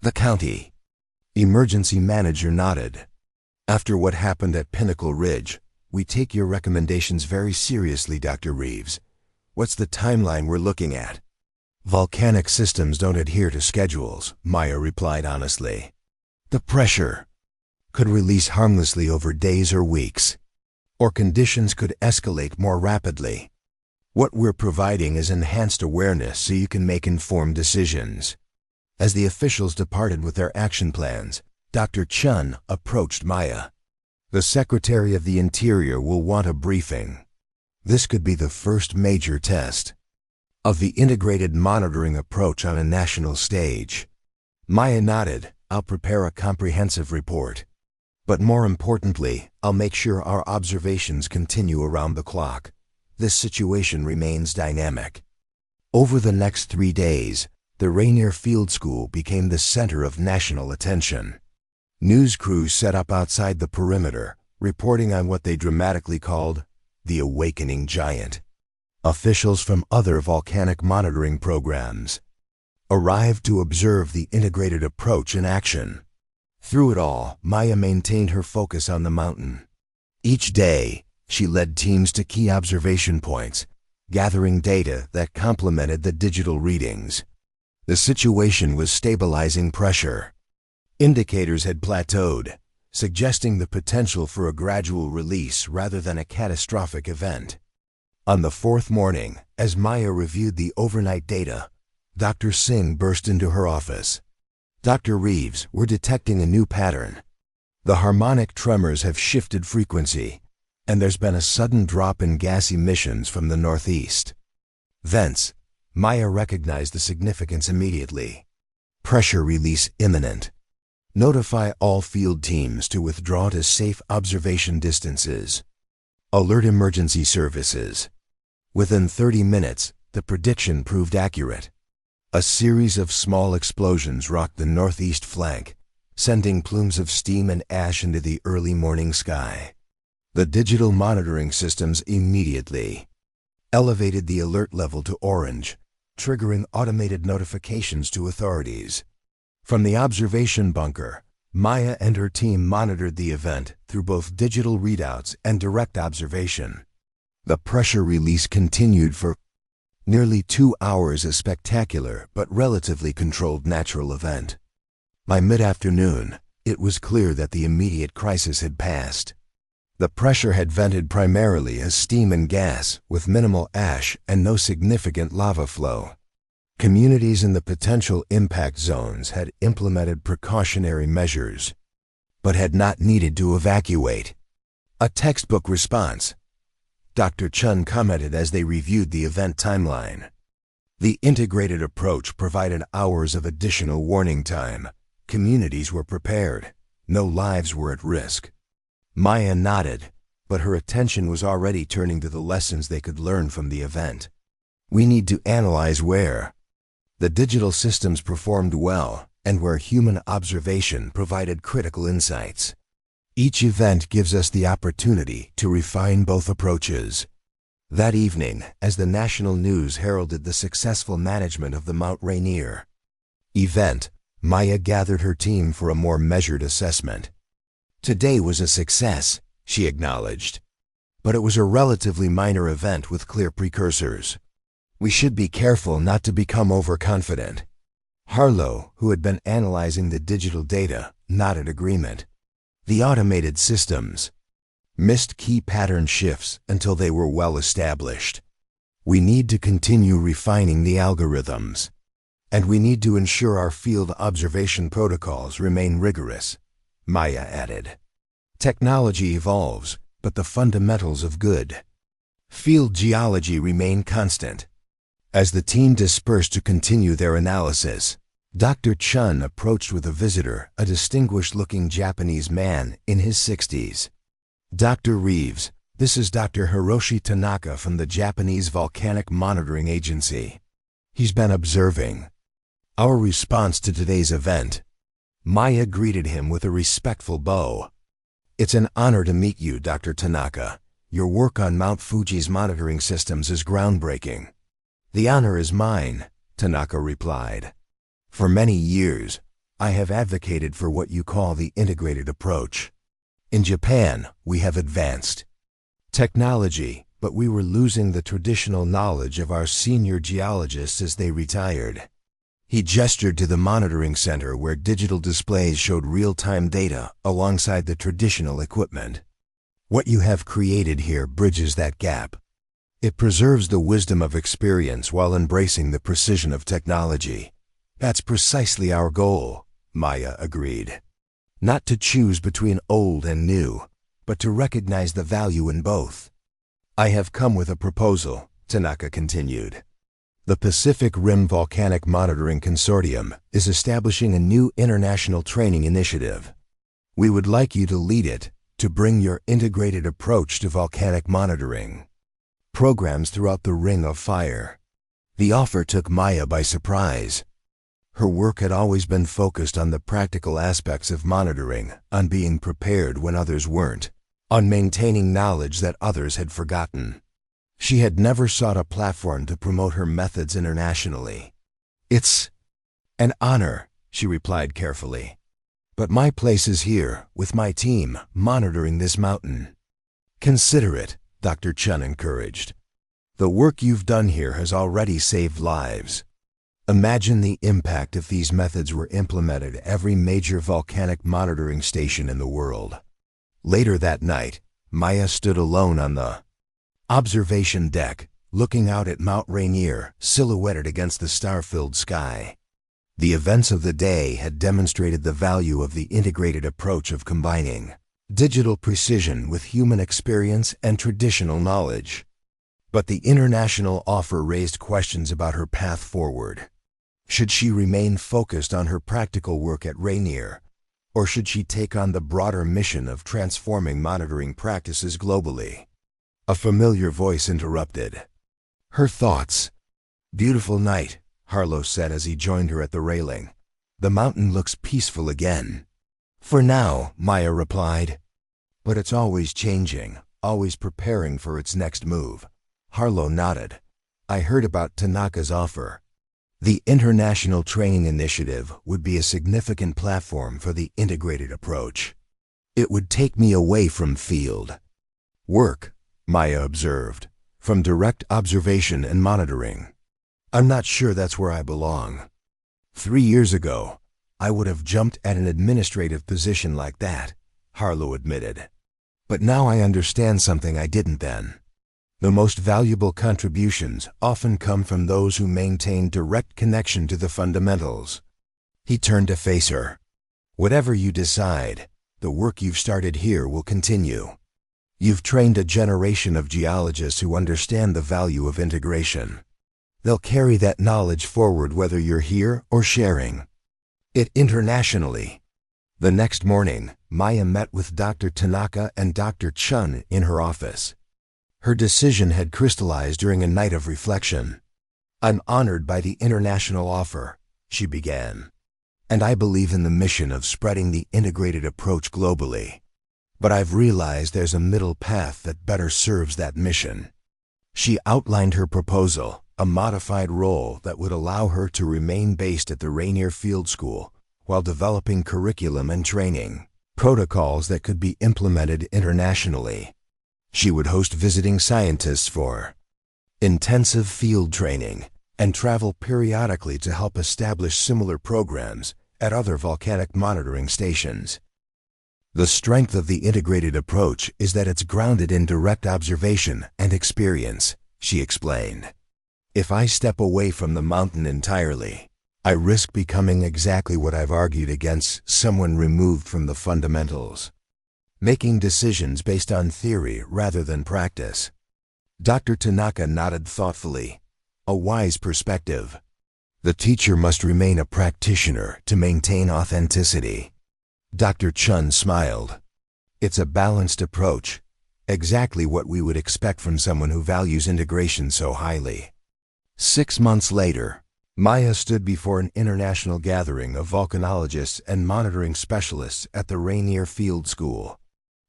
The county emergency manager nodded. After what happened at Pinnacle Ridge, we take your recommendations very seriously, Dr. Reeves. What's the timeline we're looking at? Volcanic systems don't adhere to schedules, Maya replied honestly. The pressure could release harmlessly over days or weeks, or conditions could escalate more rapidly. What we're providing is enhanced awareness so you can make informed decisions. As the officials departed with their action plans, Dr. Chun approached Maya. The Secretary of the Interior will want a briefing. This could be the first major test of the integrated monitoring approach on a national stage. Maya nodded. I'll prepare a comprehensive report. But more importantly, I'll make sure our observations continue around the clock. This situation remains dynamic. Over the next 3 days, the Rainier Field School became the center of national attention. News crews set up outside the perimeter, reporting on what they dramatically called the awakening giant. Officials from other volcanic monitoring programs arrived to observe the integrated approach in action. Through it all, Maya maintained her focus on the mountain. Each day, she led teams to key observation points, gathering data that complemented the digital readings. The situation was stabilizing pressure. Indicators had plateaued, suggesting the potential for a gradual release rather than a catastrophic event. On the fourth morning, as Maya reviewed the overnight data, Dr. Singh burst into her office. Dr. Reeves, we're detecting a new pattern. The harmonic tremors have shifted frequency, and there's been a sudden drop in gas emissions from the northeast. Thence, Maya recognized the significance immediately. Pressure release imminent. Notify all field teams to withdraw to safe observation distances. Alert emergency services. Within 30 minutes, the prediction proved accurate. A series of small explosions rocked the northeast flank, sending plumes of steam and ash into the early morning sky. The digital monitoring systems immediately elevated the alert level to orange, triggering automated notifications to authorities. From the observation bunker, Maya and her team monitored the event through both digital readouts and direct observation. The pressure release continued for nearly 2 hours, a spectacular but relatively controlled natural event. By mid-afternoon, it was clear that the immediate crisis had passed. The pressure had vented primarily as steam and gas, with minimal ash and no significant lava flow. Communities in the potential impact zones had implemented precautionary measures, but had not needed to evacuate. A textbook response, Dr. Chun commented as they reviewed the event timeline. The integrated approach provided hours of additional warning time, Communities were prepared. No lives were at risk. Maya nodded, but her attention was already turning to the lessons they could learn from the event. We need to analyze where the digital systems performed well and where human observation provided critical insights. Each event gives us the opportunity to refine both approaches. That evening, as the national news heralded the successful management of the Mount Rainier event, Maya gathered her team for a more measured assessment. Today was a success, she acknowledged, but it was a relatively minor event with clear precursors. We should be careful not to become overconfident. Harlow, who had been analyzing the digital data, nodded agreement. The automated systems missed key pattern shifts until they were well established. We need to continue refining the algorithms, and we need to ensure our field observation protocols remain rigorous, Maya added. Technology evolves, but the fundamentals of good field geology remain constant. As the team dispersed to continue their analysis, Dr. Chun approached with a visitor, a distinguished-looking Japanese man in his 60s. Dr. Reeves, this is Dr. Hiroshi Tanaka from the Japanese Volcanic Monitoring Agency. He's been observing our response to today's event. Maya greeted him with a respectful bow. It's an honor to meet you, Dr. Tanaka. Your work on Mount Fuji's monitoring systems is groundbreaking. The honor is mine, Tanaka replied. For many years, I have advocated for what you call the integrated approach. In Japan, we have advanced technology, but we were losing the traditional knowledge of our senior geologists as they retired. He gestured to the monitoring center where digital displays showed real-time data alongside the traditional equipment. What you have created here bridges that gap. It preserves the wisdom of experience while embracing the precision of technology. That's precisely our goal, Maya agreed. Not to choose between old and new, but to recognize the value in both. I have come with a proposal, Tanaka continued. The Pacific Rim Volcanic Monitoring Consortium is establishing a new international training initiative. We would like you to lead it, to bring your integrated approach to volcanic monitoring programs throughout the Ring of Fire. The offer took Maya by surprise. Her work had always been focused on the practical aspects of monitoring, on being prepared when others weren't, on maintaining knowledge that others had forgotten. She had never sought a platform to promote her methods internationally. It's an honor, she replied carefully. But my place is here, with my team, monitoring this mountain. Consider it, Dr. Chun encouraged. The work you've done here has already saved lives. Imagine the impact if these methods were implemented at every major volcanic monitoring station in the world. Later that night, Maya stood alone on the observation deck, looking out at Mount Rainier, silhouetted against the star-filled sky. The events of the day had demonstrated the value of the integrated approach of combining digital precision with human experience and traditional knowledge. But the international offer raised questions about her path forward. Should she remain focused on her practical work at Rainier, or should she take on the broader mission of transforming monitoring practices globally? A familiar voice interrupted her thoughts. Beautiful night, Harlow said as he joined her at the railing. The mountain looks peaceful again. For now, Maya replied. But it's always changing, always preparing for its next move. Harlow nodded. I heard about Tanaka's offer. The International Training Initiative would be a significant platform for the integrated approach. It would take me away from field work, Maya observed, from direct observation and monitoring. I'm not sure that's where I belong. 3 years ago, I would have jumped at an administrative position like that, Harlow admitted. But now I understand something I didn't then. The most valuable contributions often come from those who maintain direct connection to the fundamentals. He turned to face her. Whatever you decide, the work you've started here will continue. You've trained a generation of geologists who understand the value of integration. They'll carry that knowledge forward whether you're here or sharing. it internationally. The next morning, Maya met with Dr. Tanaka and Dr. Chun in her office. Her decision had crystallized during a night of reflection. "I'm honored by the international offer," she began, "and I believe in the mission of spreading the integrated approach globally. But I've realized there's a middle path that better serves that mission." She outlined her proposal, a modified role that would allow her to remain based at the Rainier Field School while developing curriculum and training protocols that could be implemented internationally. She would host visiting scientists for intensive field training and travel periodically to help establish similar programs at other volcanic monitoring stations. The strength of the integrated approach is that it's grounded in direct observation and experience, she explained. "If I step away from the mountain entirely, I risk becoming exactly what I've argued against: someone removed from the fundamentals, making decisions based on theory rather than practice." Dr. Tanaka nodded thoughtfully. "A wise perspective. The teacher must remain a practitioner to maintain authenticity." Dr. Chun smiled. "It's a balanced approach, exactly what we would expect from someone who values integration so highly." 6 months later, Maya stood before an international gathering of volcanologists and monitoring specialists at the Rainier Field School.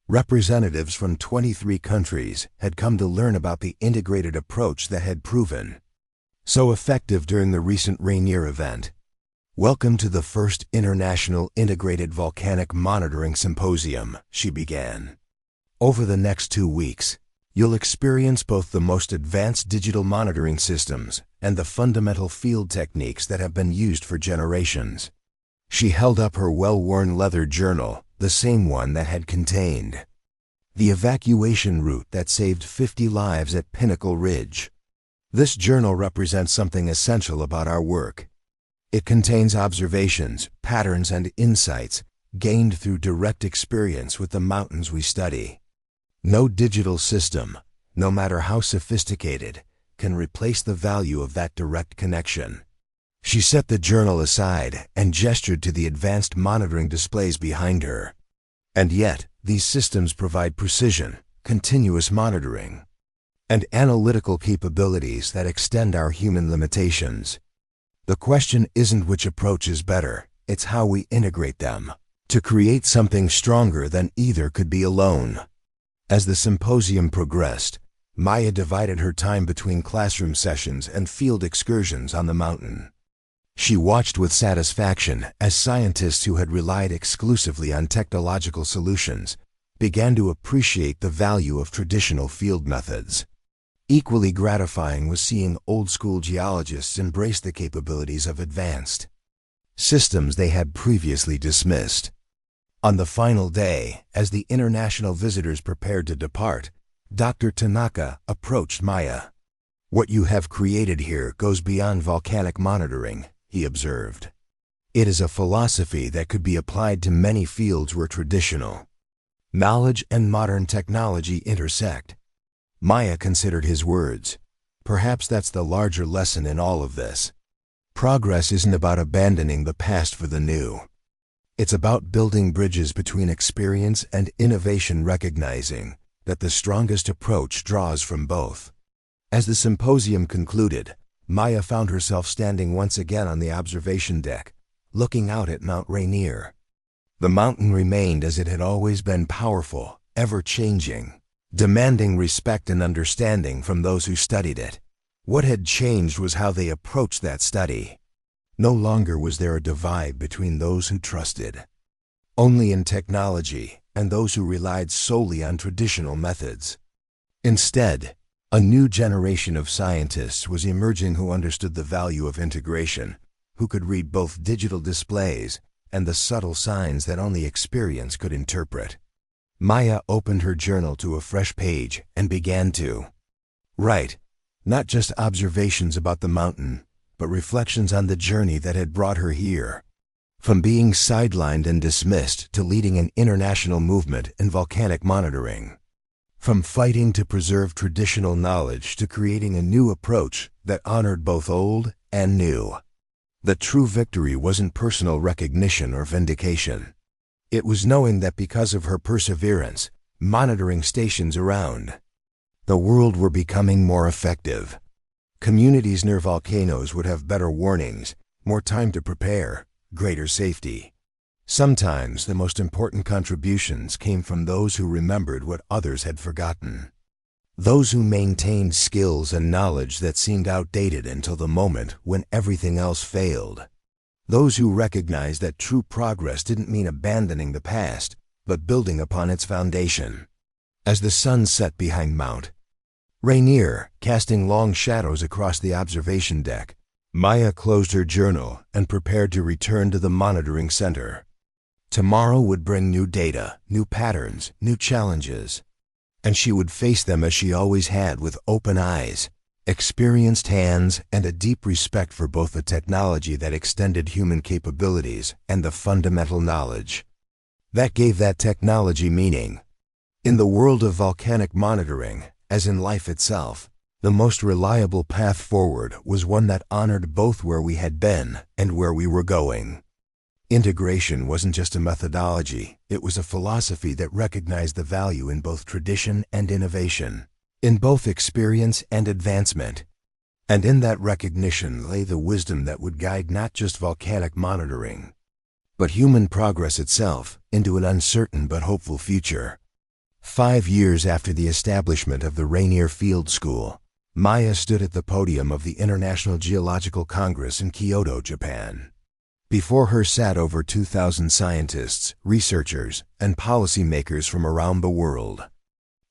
Representatives from 23 countries had come to learn about the integrated approach that had proven so effective during the recent Rainier event. "Welcome to the first International Integrated Volcanic Monitoring Symposium," she began. "Over the next 2 weeks, you'll experience both the most advanced digital monitoring systems and the fundamental field techniques that have been used for generations." She held up her well-worn leather journal, the same one that had contained the evacuation route that saved 50 lives at Pinnacle Ridge. "This journal represents something essential about our work. It contains observations, patterns, and insights gained through direct experience with the mountains we study. No digital system, no matter how sophisticated, can replace the value of that direct connection." She set the journal aside and gestured to the advanced monitoring displays behind her. "And yet, these systems provide precision, continuous monitoring, and analytical capabilities that extend our human limitations. The question isn't which approach is better, it's how we integrate them to create something stronger than either could be alone." As the symposium progressed, Maya divided her time between classroom sessions and field excursions on the mountain. She watched with satisfaction as scientists who had relied exclusively on technological solutions began to appreciate the value of traditional field methods. Equally gratifying was seeing old-school geologists embrace the capabilities of advanced systems they had previously dismissed. On the final day, as the international visitors prepared to depart, Dr. Tanaka approached Maya. "What you have created here goes beyond volcanic monitoring," he observed. "It is a philosophy that could be applied to many fields where traditional knowledge and modern technology intersect." Maya considered his words. Perhaps that's the larger lesson in all of this. Progress isn't about abandoning the past for the new. It's about building bridges between experience and innovation, recognizing that the strongest approach draws from both. As the symposium concluded, Maya found herself standing once again on the observation deck, looking out at Mount Rainier. The mountain remained as it had always been: powerful, ever-changing, demanding respect and understanding from those who studied it. What had changed was how they approached that study. No longer was there a divide between those who trusted only in technology and those who relied solely on traditional methods. Instead, a new generation of scientists was emerging who understood the value of integration, who could read both digital displays and the subtle signs that only experience could interpret. Maya opened her journal to a fresh page and began to write, not just observations about the mountain, but reflections on the journey that had brought her here. From being sidelined and dismissed to leading an international movement in volcanic monitoring. From fighting to preserve traditional knowledge to creating a new approach that honored both old and new. The true victory wasn't personal recognition or vindication. It was knowing that because of her perseverance, monitoring stations around the world were becoming more effective. Communities near volcanoes would have better warnings, more time to prepare, greater safety. Sometimes the most important contributions came from those who remembered what others had forgotten. Those who maintained skills and knowledge that seemed outdated until the moment when everything else failed. Those who recognized that true progress didn't mean abandoning the past, but building upon its foundation. As the sun set behind Mount Rainier, casting long shadows across the observation deck, Maya closed her journal and prepared to return to the monitoring center. Tomorrow would bring new data, new patterns, new challenges, and she would face them as she always had, with open eyes, experienced hands, and a deep respect for both the technology that extended human capabilities and the fundamental knowledge that gave that technology meaning. In the world of volcanic monitoring, as in life itself, the most reliable path forward was one that honored both where we had been and where we were going. Integration wasn't just a methodology, it was a philosophy that recognized the value in both tradition and innovation, in both experience and advancement. And in that recognition lay the wisdom that would guide not just volcanic monitoring, but human progress itself into an uncertain but hopeful future. 5 years after the establishment of the Rainier Field School, Maya stood at the podium of the International Geological Congress in Kyoto, Japan. Before her sat over 2,000 scientists, researchers, and policymakers from around the world.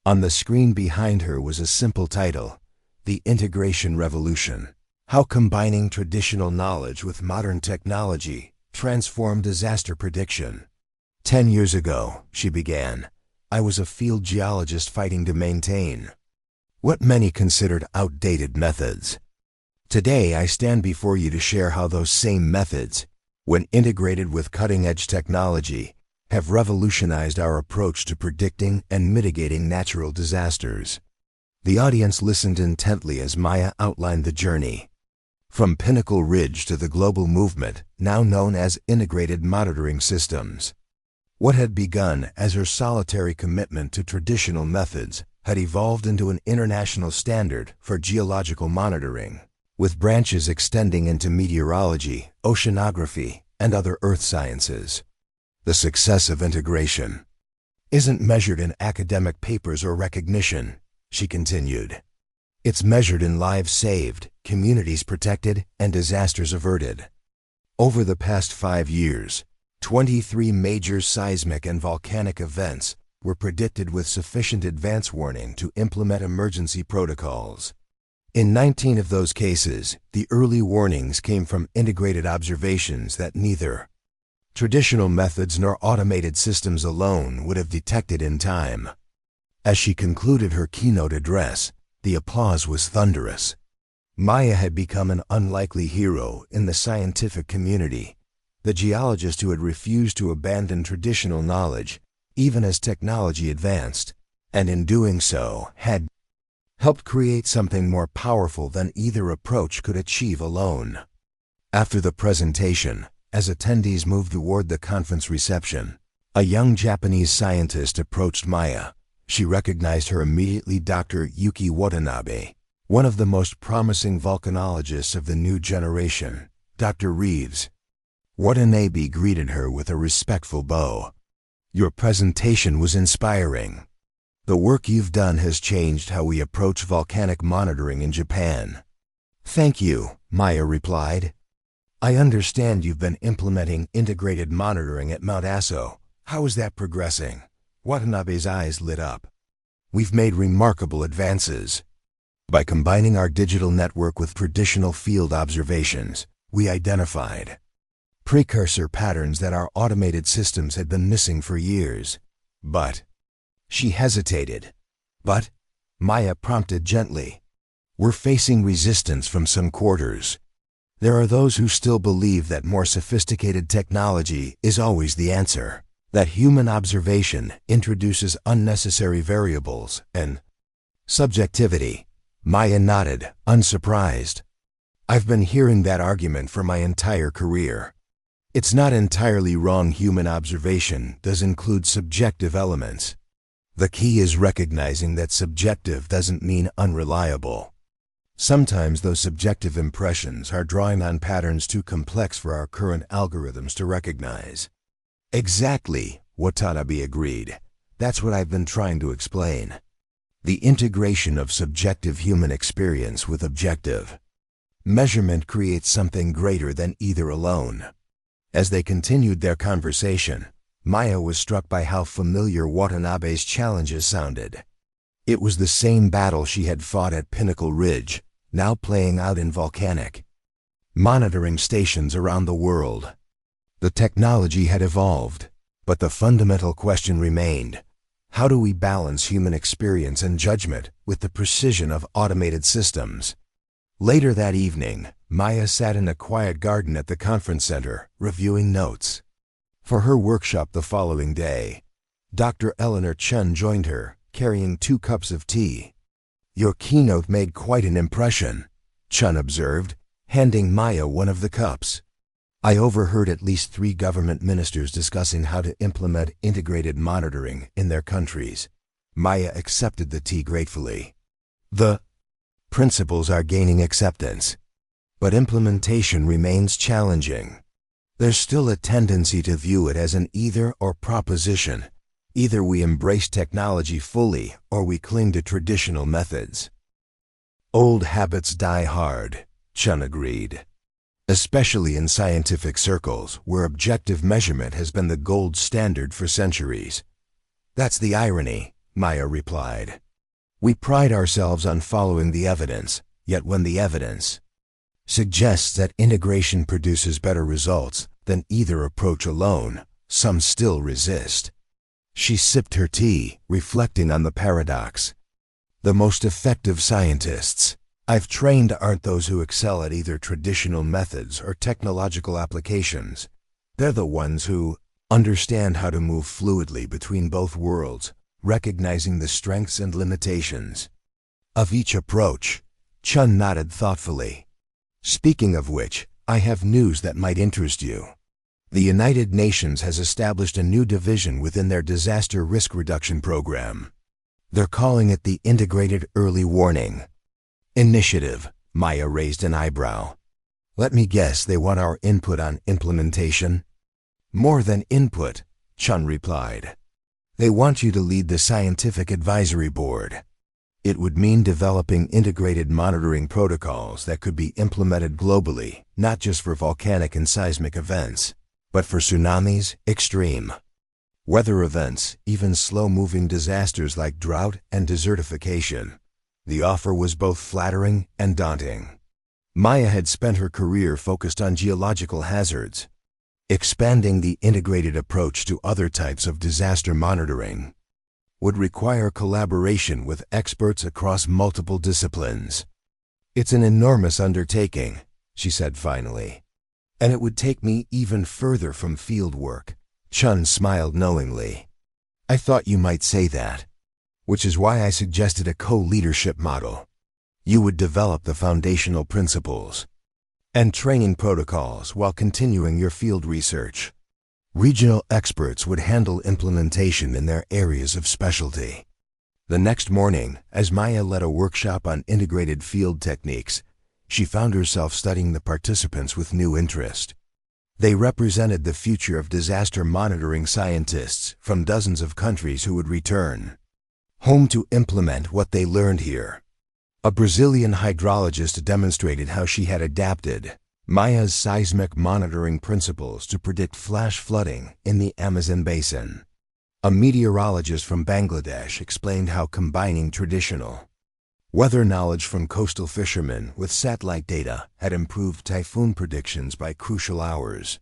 On the screen behind her was a simple title, The Integration Revolution: How Combining Traditional Knowledge with Modern Technology Transformed Disaster Prediction. 10 years ago, she began, I was a field geologist fighting to maintain what many considered outdated methods. Today I stand before you to share how those same methods, when integrated with cutting-edge technology, have revolutionized our approach to predicting and mitigating natural disasters. The audience listened intently as Maya outlined the journey from Pinnacle Ridge to the global movement, now known as Integrated Monitoring Systems. What had begun as her solitary commitment to traditional methods had evolved into an international standard for geological monitoring, with branches extending into meteorology, oceanography, and other earth sciences. The success of integration isn't measured in academic papers or recognition, she continued. It's measured in lives saved, communities protected, and disasters averted. Over the past 5 years, 23 major seismic and volcanic events were predicted with sufficient advance warning to implement emergency protocols. In 19 of those cases, the early warnings came from integrated observations that neither traditional methods nor automated systems alone would have detected in time. As she concluded her keynote address, the applause was thunderous. Maya had become an unlikely hero in the scientific community, the geologist who had refused to abandon traditional knowledge, even as technology advanced, and in doing so had helped create something more powerful than either approach could achieve alone. After the presentation, as attendees moved toward the conference reception, a young Japanese scientist approached Maya. She recognized her immediately, Dr. Yuki Watanabe, one of the most promising volcanologists of the new generation, Dr. Reeves. Watanabe greeted her with a respectful bow. Your presentation was inspiring. The work you've done has changed how we approach volcanic monitoring in Japan. Thank you, Maya replied. I understand you've been implementing integrated monitoring at Mount Aso. How is that progressing? Watanabe's eyes lit up. We've made remarkable advances. By combining our digital network with traditional field observations, we identified precursor patterns that our automated systems had been missing for years. But she hesitated. But, Maya prompted gently, we're facing resistance from some quarters. There are those who still believe that more sophisticated technology is always the answer, that human observation introduces unnecessary variables and subjectivity. Maya nodded, unsurprised. I've been hearing that argument for my entire career. It's not entirely wrong. Human observation does include subjective elements. The key is recognizing that subjective doesn't mean unreliable. Sometimes those subjective impressions are drawing on patterns too complex for our current algorithms to recognize. Exactly, Watanabe agreed. That's what I've been trying to explain. The integration of subjective human experience with objective measurement creates something greater than either alone. As they continued their conversation, Maya was struck by how familiar Watanabe's challenges sounded. It was the same battle she had fought at Pinnacle Ridge, now playing out in volcanic monitoring stations around the world. The technology had evolved, but the fundamental question remained: how do we balance human experience and judgment with the precision of automated systems? Later that evening, Maya sat in a quiet garden at the conference center, reviewing notes. For her workshop the following day, Dr. Eleanor Chun joined her, carrying 2 cups of tea. "Your keynote made quite an impression," Chun observed, handing Maya one of the cups. "I overheard at least 3 government ministers discussing how to implement integrated monitoring in their countries." Maya accepted the tea gratefully. "The principles are gaining acceptance, but implementation remains challenging. There's still a tendency to view it as an either-or proposition. Either we embrace technology fully or we cling to traditional methods." "Old habits die hard," Chun agreed, "especially in scientific circles where objective measurement has been the gold standard for centuries." "That's the irony," Maya replied. "We pride ourselves on following the evidence, yet when the evidence suggests that integration produces better results than either approach alone, some still resist." She sipped her tea, reflecting on the paradox. "The most effective scientists I've trained aren't those who excel at either traditional methods or technological applications. They're the ones who understand how to move fluidly between both worlds, recognizing the strengths and limitations of each approach." Chun nodded thoughtfully. "Speaking of which, I have news that might interest you. The United Nations has established a new division within their disaster risk reduction program. They're calling it the Integrated Early Warning Initiative." Maya raised an eyebrow. "Let me guess, they want our input on implementation?" "More than input," Chun replied. "They want you to lead the Scientific Advisory Board. It would mean developing integrated monitoring protocols that could be implemented globally, not just for volcanic and seismic events, but for tsunamis, extreme weather events, even slow-moving disasters like drought and desertification." The offer was both flattering and daunting. Maya had spent her career focused on geological hazards. Expanding the integrated approach to other types of disaster monitoring would require collaboration with experts across multiple disciplines. "It's an enormous undertaking," she said finally. "And it would take me even further from field work." Chun smiled knowingly. "I thought you might say that, which is why I suggested a co-leadership model. You would develop the foundational principles and training protocols while continuing your field research. Regional experts would handle implementation in their areas of specialty." The next morning, as Maya led a workshop on integrated field techniques, she found herself studying the participants with new interest. They represented the future of disaster monitoring scientists from dozens of countries who would return home to implement what they learned here. A Brazilian hydrologist demonstrated how she had adapted Maya's seismic monitoring principles to predict flash flooding in the Amazon basin. A meteorologist from Bangladesh explained how combining traditional weather knowledge from coastal fishermen with satellite data had improved typhoon predictions by crucial hours.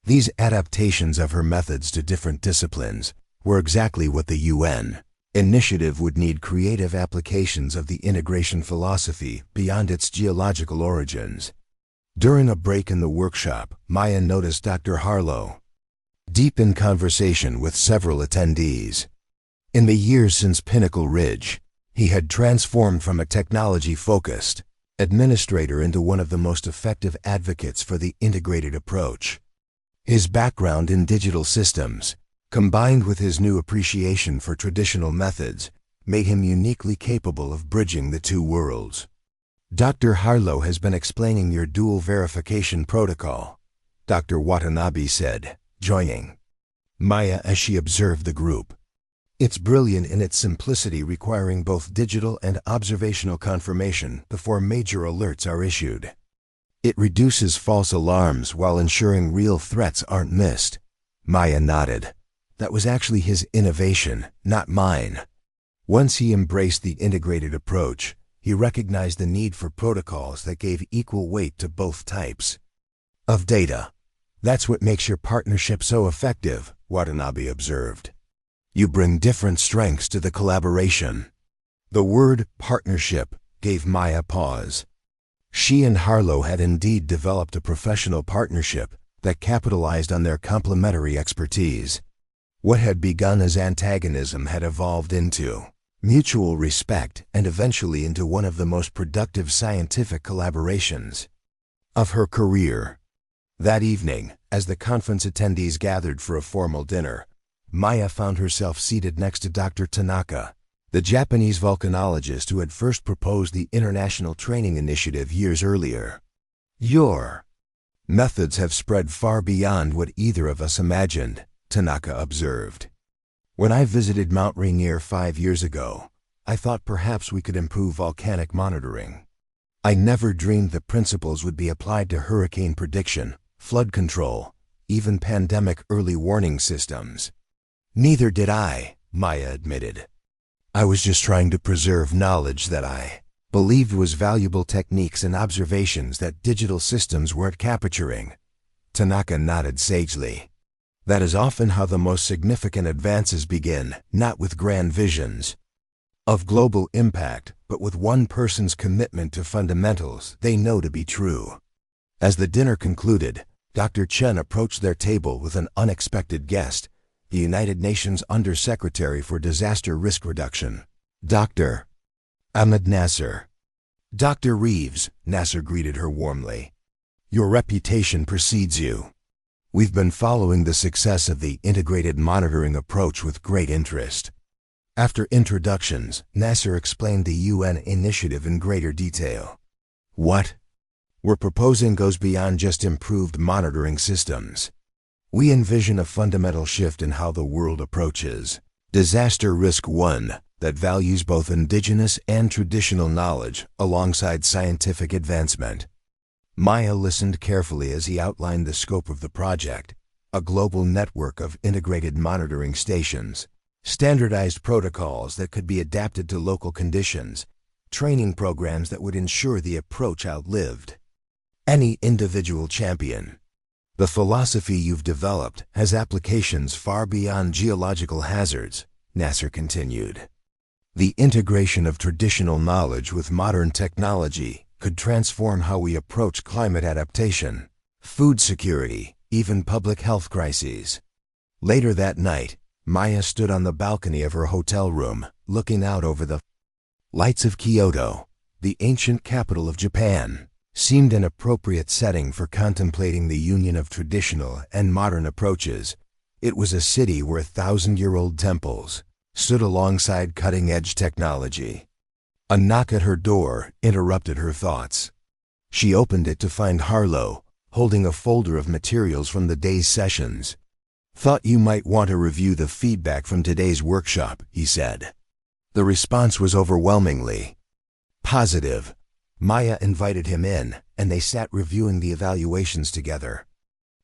These adaptations of her methods to different disciplines were exactly what the UN initiative would need: creative applications of the integration philosophy beyond its geological origins. During a break in the workshop, Maya noticed Dr. Harlow deep in conversation with several attendees. In the years since Pinnacle Ridge, he had transformed from a technology-focused administrator into one of the most effective advocates for the integrated approach. His background in digital systems, combined with his new appreciation for traditional methods, made him uniquely capable of bridging the two worlds. Dr. Harlow has been explaining your dual verification protocol, Dr. Watanabe said, joining Maya as she observed the group. It's brilliant in its simplicity, requiring both digital and observational confirmation before major alerts are issued. It reduces false alarms while ensuring real threats aren't missed. Maya nodded. That was actually his innovation, not mine. Once he embraced the integrated approach, he recognized the need for protocols that gave equal weight to both types of data. That's what makes your partnership so effective, Watanabe observed. You bring different strengths to the collaboration. The word partnership gave Maya pause. She and Harlow had indeed developed a professional partnership that capitalized on their complementary expertise. What had begun as antagonism had evolved into mutual respect and eventually into one of the most productive scientific collaborations of her career. That evening, as the conference attendees gathered for a formal dinner, Maya found herself seated next to Dr. Tanaka, the Japanese volcanologist who had first proposed the International Training Initiative years earlier. Your methods have spread far beyond what either of us imagined, Tanaka observed. When I visited Mount Rainier 5 years ago, I thought perhaps we could improve volcanic monitoring. I never dreamed the principles would be applied to hurricane prediction, flood control, even pandemic early warning systems. Neither did I, Maya admitted. I was just trying to preserve knowledge that I believed was valuable techniques and observations that digital systems weren't capturing. Tanaka nodded sagely. That is often how the most significant advances begin, not with grand visions of global impact, but with one person's commitment to fundamentals they know to be true. As the dinner concluded, Dr. Chen approached their table with an unexpected guest, the United Nations Under-Secretary for Disaster Risk Reduction, Dr. Ahmed Nasser. Dr. Reeves, Nasser greeted her warmly. Your reputation precedes you. We've been following the success of the integrated monitoring approach with great interest. After introductions, Nasser explained the UN initiative in greater detail. What we're proposing goes beyond just improved monitoring systems. We envision a fundamental shift in how the world approaches disaster risk one that values both indigenous and traditional knowledge alongside scientific advancement. Maya listened carefully as he outlined the scope of the project, a global network of integrated monitoring stations, standardized protocols that could be adapted to local conditions, training programs that would ensure the approach outlived any individual champion. The philosophy you've developed has applications far beyond geological hazards, Nasser continued. The integration of traditional knowledge with modern technology could transform how we approach climate adaptation, food security, even public health crises. Later that night, Maya stood on the balcony of her hotel room, looking out over the lights of Kyoto, the ancient capital of Japan. Seemed an appropriate setting for contemplating the union of traditional and modern approaches. It was a city where 1,000-year-old temples stood alongside cutting-edge technology. A knock at her door interrupted her thoughts. She opened it to find Harlow, holding a folder of materials from the day's sessions. Thought you might want to review the feedback from today's workshop, he said. The response was overwhelmingly positive. Maya invited him in, and they sat reviewing the evaluations together.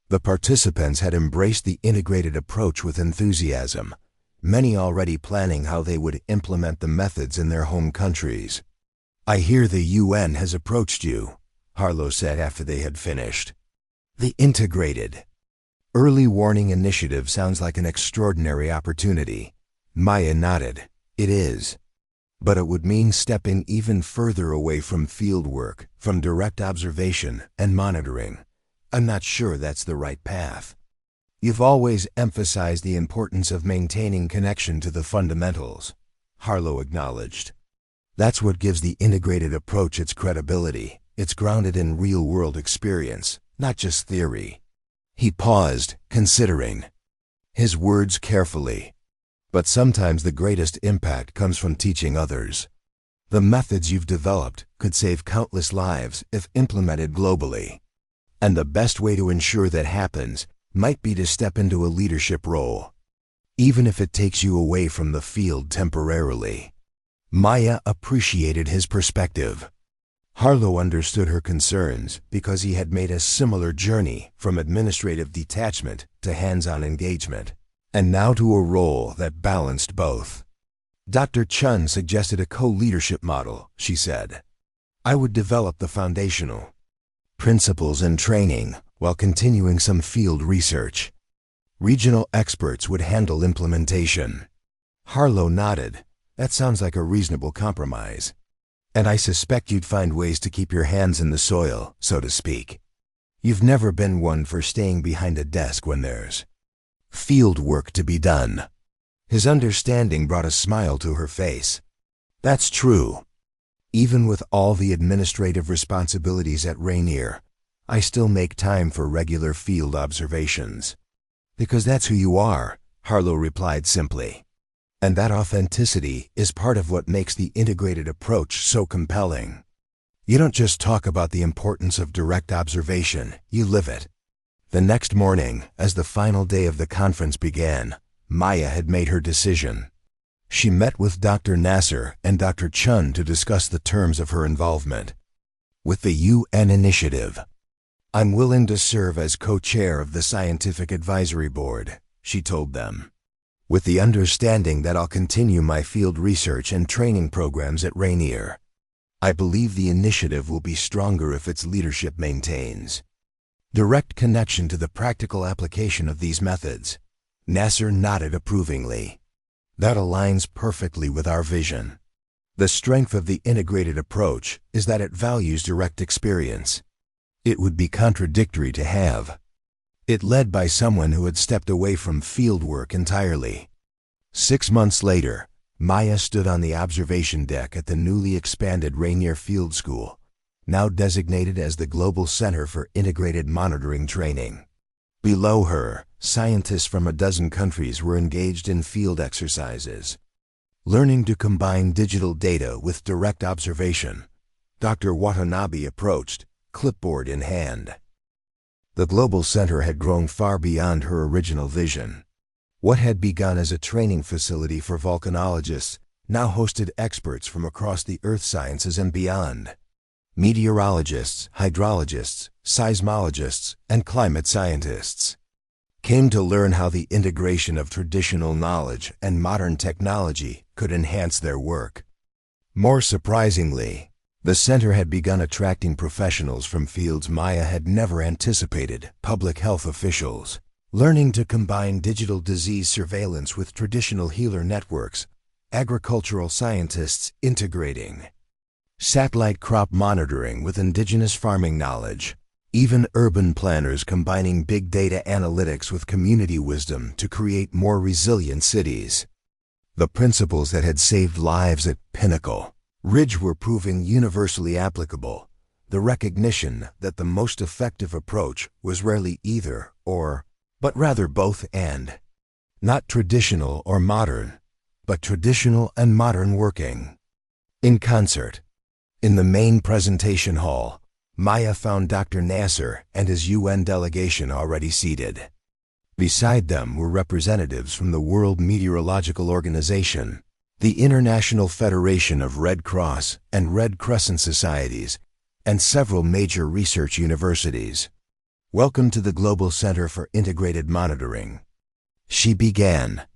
The participants had embraced the integrated approach with enthusiasm, many already planning how they would implement the methods in their home countries. I hear the UN has approached you, Harlow said after they had finished. The integrated early warning initiative sounds like an extraordinary opportunity. Maya nodded. It is. But it would mean stepping even further away from field work, from direct observation and monitoring. I'm not sure that's the right path. You've always emphasized the importance of maintaining connection to the fundamentals, Harlow acknowledged. That's what gives the integrated approach its credibility. It's grounded in real-world experience, not just theory. He paused, considering his words carefully. But sometimes the greatest impact comes from teaching others. The methods you've developed could save countless lives if implemented globally. And the best way to ensure that happens might be to step into a leadership role, even if it takes you away from the field temporarily. Maya appreciated his perspective. Harlow understood her concerns because he had made a similar journey from administrative detachment to hands-on engagement, and now to a role that balanced both. Dr. Chun suggested a co-leadership model, she said. I would develop the foundational principles and training while continuing some field research. Regional experts would handle implementation. Harlow nodded. That sounds like a reasonable compromise. And I suspect you'd find ways to keep your hands in the soil, so to speak. You've never been one for staying behind a desk when there's field work to be done. His understanding brought a smile to her face. That's true. Even with all the administrative responsibilities at Rainier, I still make time for regular field observations. Because that's who you are, Harlow replied simply. And that authenticity is part of what makes the integrated approach so compelling. You don't just talk about the importance of direct observation, you live it. The next morning, as the final day of the conference began, Maya had made her decision. She met with Dr. Nasser and Dr. Chun to discuss the terms of her involvement with the UN initiative. I'm willing to serve as co-chair of the Scientific Advisory Board, she told them, with the understanding that I'll continue my field research and training programs at Rainier. I believe the initiative will be stronger if its leadership maintains direct connection to the practical application of these methods. Nasser nodded approvingly. That aligns perfectly with our vision. The strength of the integrated approach is that it values direct experience. It would be contradictory to have it led by someone who had stepped away from field work entirely. 6 months later, Maya stood on the observation deck at the newly expanded Rainier Field School, now designated as the Global Center for Integrated Monitoring Training. Below her, scientists from a dozen countries were engaged in field exercises, learning to combine digital data with direct observation. Dr. Watanabe approached, clipboard in hand. The Global Center had grown far beyond her original vision. What had begun as a training facility for volcanologists now hosted experts from across the earth sciences and beyond. Meteorologists, hydrologists, seismologists, and climate scientists came to learn how the integration of traditional knowledge and modern technology could enhance their work. More surprisingly, the center had begun attracting professionals from fields Maya had never anticipated: public health officials, learning to combine digital disease surveillance with traditional healer networks, agricultural scientists integrating satellite crop monitoring with indigenous farming knowledge, even urban planners combining big data analytics with community wisdom to create more resilient cities. The principles that had saved lives at Pinnacle Ridge were proving universally applicable. The recognition that the most effective approach was rarely either or, but rather both and. Not traditional or modern, but traditional and modern working in concert. In the main presentation hall, Maya found Dr. Nasser and his UN delegation already seated. Beside them were representatives from the World Meteorological Organization, the International Federation of Red Cross and Red Crescent Societies, and several major research universities. Welcome to the Global Center for Integrated Monitoring, she began.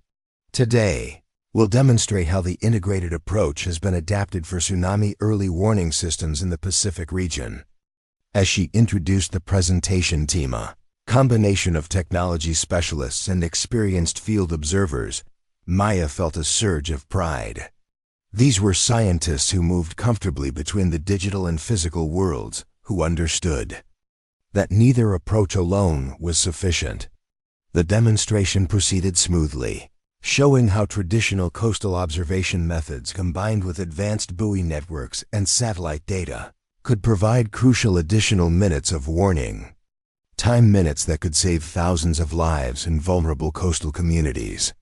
Today, we'll demonstrate how the integrated approach has been adapted for tsunami early warning systems in the Pacific region. As she introduced the presentation team, a combination of technology specialists and experienced field observers, Maya felt a surge of pride. These were scientists who moved comfortably between the digital and physical worlds, who understood that neither approach alone was sufficient. The demonstration proceeded smoothly. showing how traditional coastal observation methods combined with advanced buoy networks and satellite data could provide crucial additional minutes of warning. Time minutes that could save thousands of lives in vulnerable coastal communities.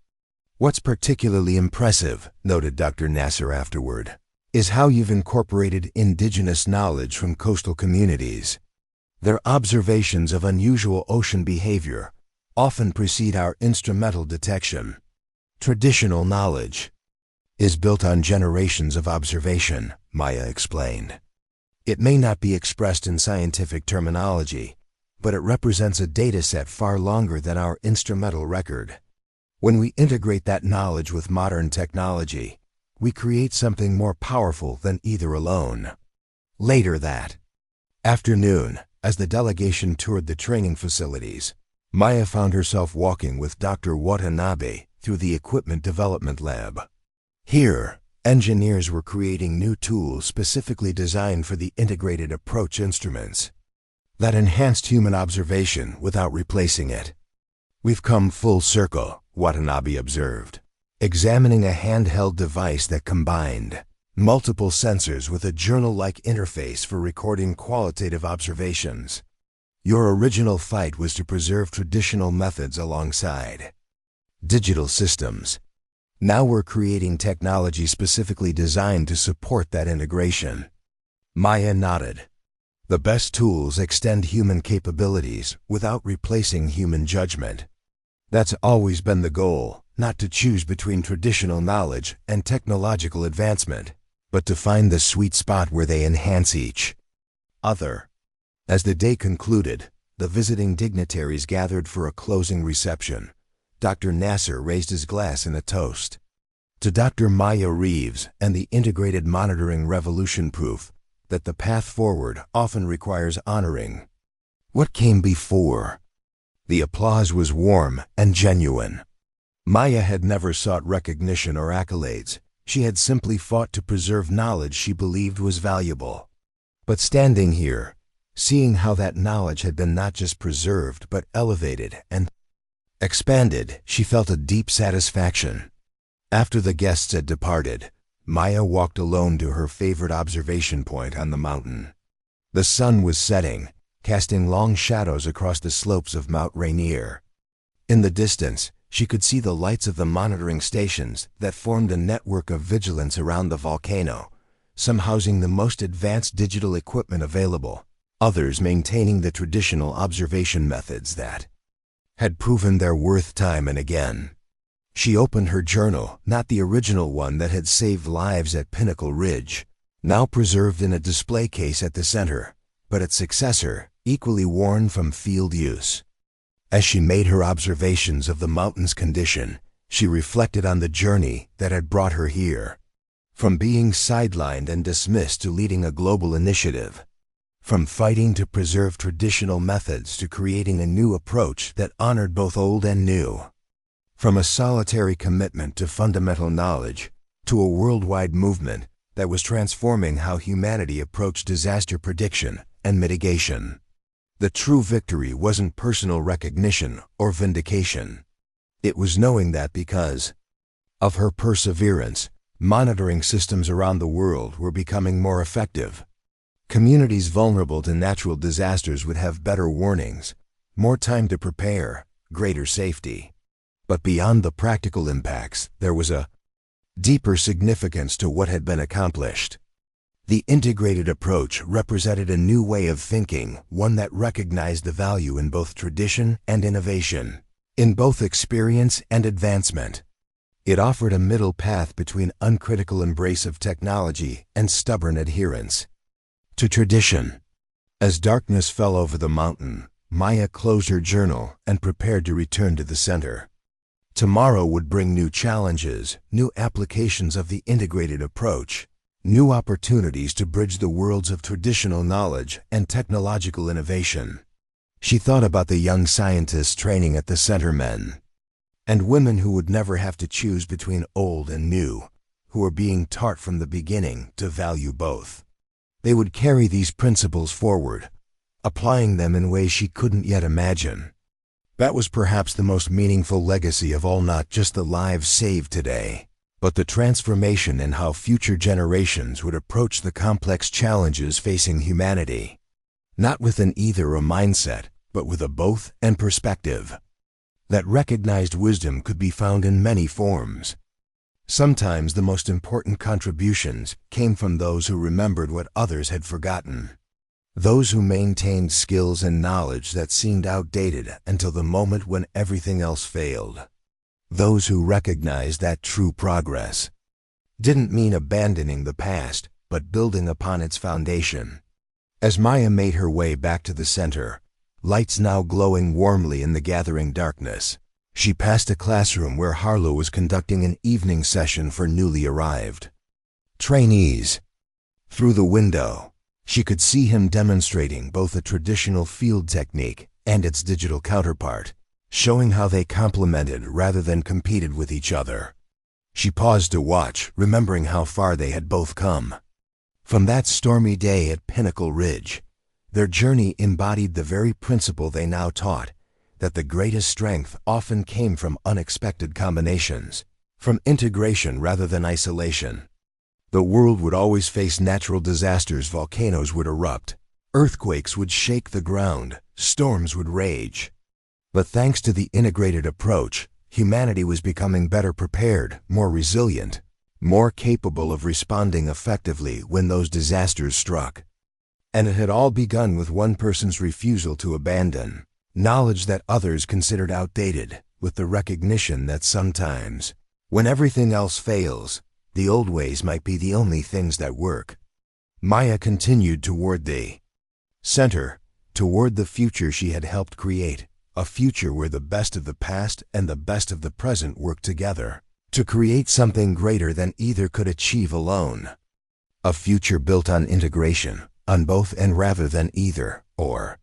What's particularly impressive, noted Dr. Nasser afterward, is how you've incorporated indigenous knowledge from coastal communities. Their observations of unusual ocean behavior often precede our instrumental detection. Traditional knowledge is built on generations of observation, Maya explained. It may not be expressed in scientific terminology, but it represents a data set far longer than our instrumental record. When we integrate that knowledge with modern technology, we create something more powerful than either alone. Later that afternoon, as the delegation toured the training facilities, Maya found herself walking with Dr. Watanabe through the Equipment Development Lab. Here, engineers were creating new tools specifically designed for the integrated approach instruments that enhanced human observation without replacing it. "We've come full circle," Watanabe observed, examining a handheld device that combined multiple sensors with a journal-like interface for recording qualitative observations. "Your original fight was to preserve traditional methods alongside digital systems. Now we're creating technology specifically designed to support that integration." Maya nodded. The best tools extend human capabilities without replacing human judgment. That's always been the goal, not to choose between traditional knowledge and technological advancement, but to find the sweet spot where they enhance each other. As the day concluded, the visiting dignitaries gathered for a closing reception. Dr. Nasser raised his glass in a toast to Dr. Maya Reeves and the integrated monitoring revolution, proof that the path forward often requires honoring what came before. The applause was warm and genuine. Maya had never sought recognition or accolades. She had simply fought to preserve knowledge she believed was valuable. But standing here, seeing how that knowledge had been not just preserved but elevated and expanded, she felt a deep satisfaction. After the guests had departed, Maya walked alone to her favorite observation point on the mountain. The sun was setting, casting long shadows across the slopes of Mount Rainier. In the distance, she could see the lights of the monitoring stations that formed a network of vigilance around the volcano, some housing the most advanced digital equipment available, others maintaining the traditional observation methods that had proven their worth time and again. She opened her journal, not the original one that had saved lives at Pinnacle Ridge, now preserved in a display case at the center, but its successor, equally worn from field use. As she made her observations of the mountain's condition, she reflected on the journey that had brought her here. From being sidelined and dismissed to leading a global initiative. From fighting to preserve traditional methods to creating a new approach that honored both old and new. From a solitary commitment to fundamental knowledge to a worldwide movement that was transforming how humanity approached disaster prediction and mitigation. The true victory wasn't personal recognition or vindication. It was knowing that because of her perseverance, monitoring systems around the world were becoming more effective. Communities vulnerable to natural disasters would have better warnings, more time to prepare, greater safety. But beyond the practical impacts, there was a deeper significance to what had been accomplished. The integrated approach represented a new way of thinking, one that recognized the value in both tradition and innovation, in both experience and advancement. It offered a middle path between uncritical embrace of technology and stubborn adherence to tradition. As darkness fell over the mountain, Maya closed her journal and prepared to return to the center. Tomorrow would bring new challenges, new applications of the integrated approach, new opportunities to bridge the worlds of traditional knowledge and technological innovation. She thought about the young scientists training at the center, men and women who would never have to choose between old and new, who were being taught from the beginning to value both. They would carry these principles forward, applying them in ways she couldn't yet imagine. That was perhaps the most meaningful legacy of all, not just the lives saved today, but the transformation in how future generations would approach the complex challenges facing humanity. Not with an either-or mindset, but with a both and perspective. That recognized wisdom could be found in many forms. Sometimes the most important contributions came from those who remembered what others had forgotten. Those who maintained skills and knowledge that seemed outdated until the moment when everything else failed. Those who recognized that true progress didn't mean abandoning the past, but building upon its foundation. As Maya made her way back to the center, lights now glowing warmly in the gathering darkness, she passed a classroom where Harlow was conducting an evening session for newly arrived trainees. Through the window, she could see him demonstrating both a traditional field technique and its digital counterpart, showing how they complemented rather than competed with each other. She paused to watch, remembering how far they had both come. From that stormy day at Pinnacle Ridge, their journey embodied the very principle they now taught, that the greatest strength often came from unexpected combinations, from integration rather than isolation. The world would always face natural disasters. Volcanoes would erupt, earthquakes would shake the ground, storms would rage. But thanks to the integrated approach, humanity was becoming better prepared, more resilient, more capable of responding effectively when those disasters struck. And it had all begun with one person's refusal to abandon knowledge that others considered outdated, with the recognition that sometimes, when everything else fails, the old ways might be the only things that work. Maya continued toward the center, toward the future she had helped create, a future where the best of the past and the best of the present worked together to create something greater than either could achieve alone. A future built on integration, on both and rather than either or.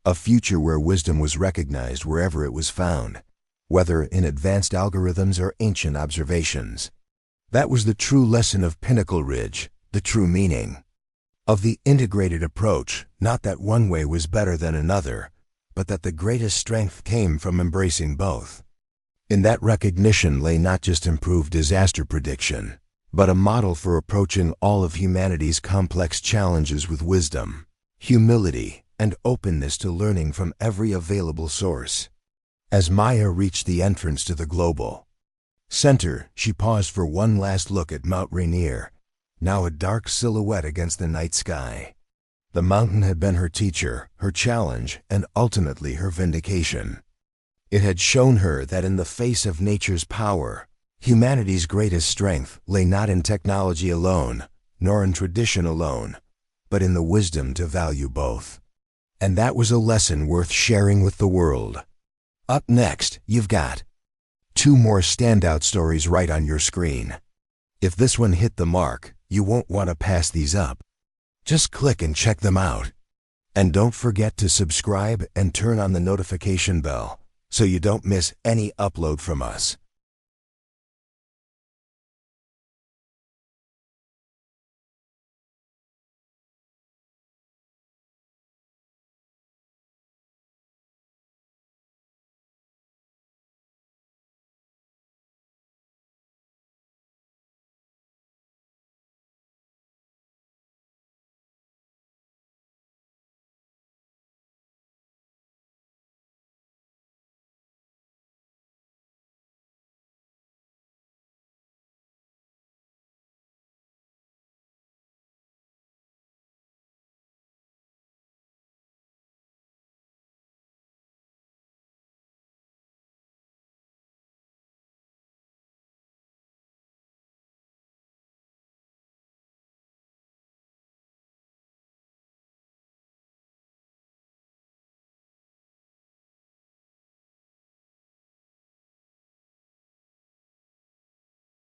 A future where wisdom was recognized wherever it was found, whether in advanced algorithms or ancient observations. That was the true lesson of Pinnacle Ridge, the true meaning of the integrated approach, not that one way was better than another, but that the greatest strength came from embracing both. In that recognition lay not just improved disaster prediction, but a model for approaching all of humanity's complex challenges with wisdom, humility, and openness to learning from every available source. As Maya reached the entrance to the global center, she paused for one last look at Mount Rainier, now a dark silhouette against the night sky. The mountain had been her teacher, her challenge, and ultimately her vindication. It had shown her that in the face of nature's power, humanity's greatest strength lay not in technology alone, nor in tradition alone, but in the wisdom to value both. And that was a lesson worth sharing with the world. Up next, you've got 2 more standout stories right on your screen. If this one hit the mark, you won't want to pass these up. Just click and check them out. And don't forget to subscribe and turn on the notification bell so you don't miss any upload from us.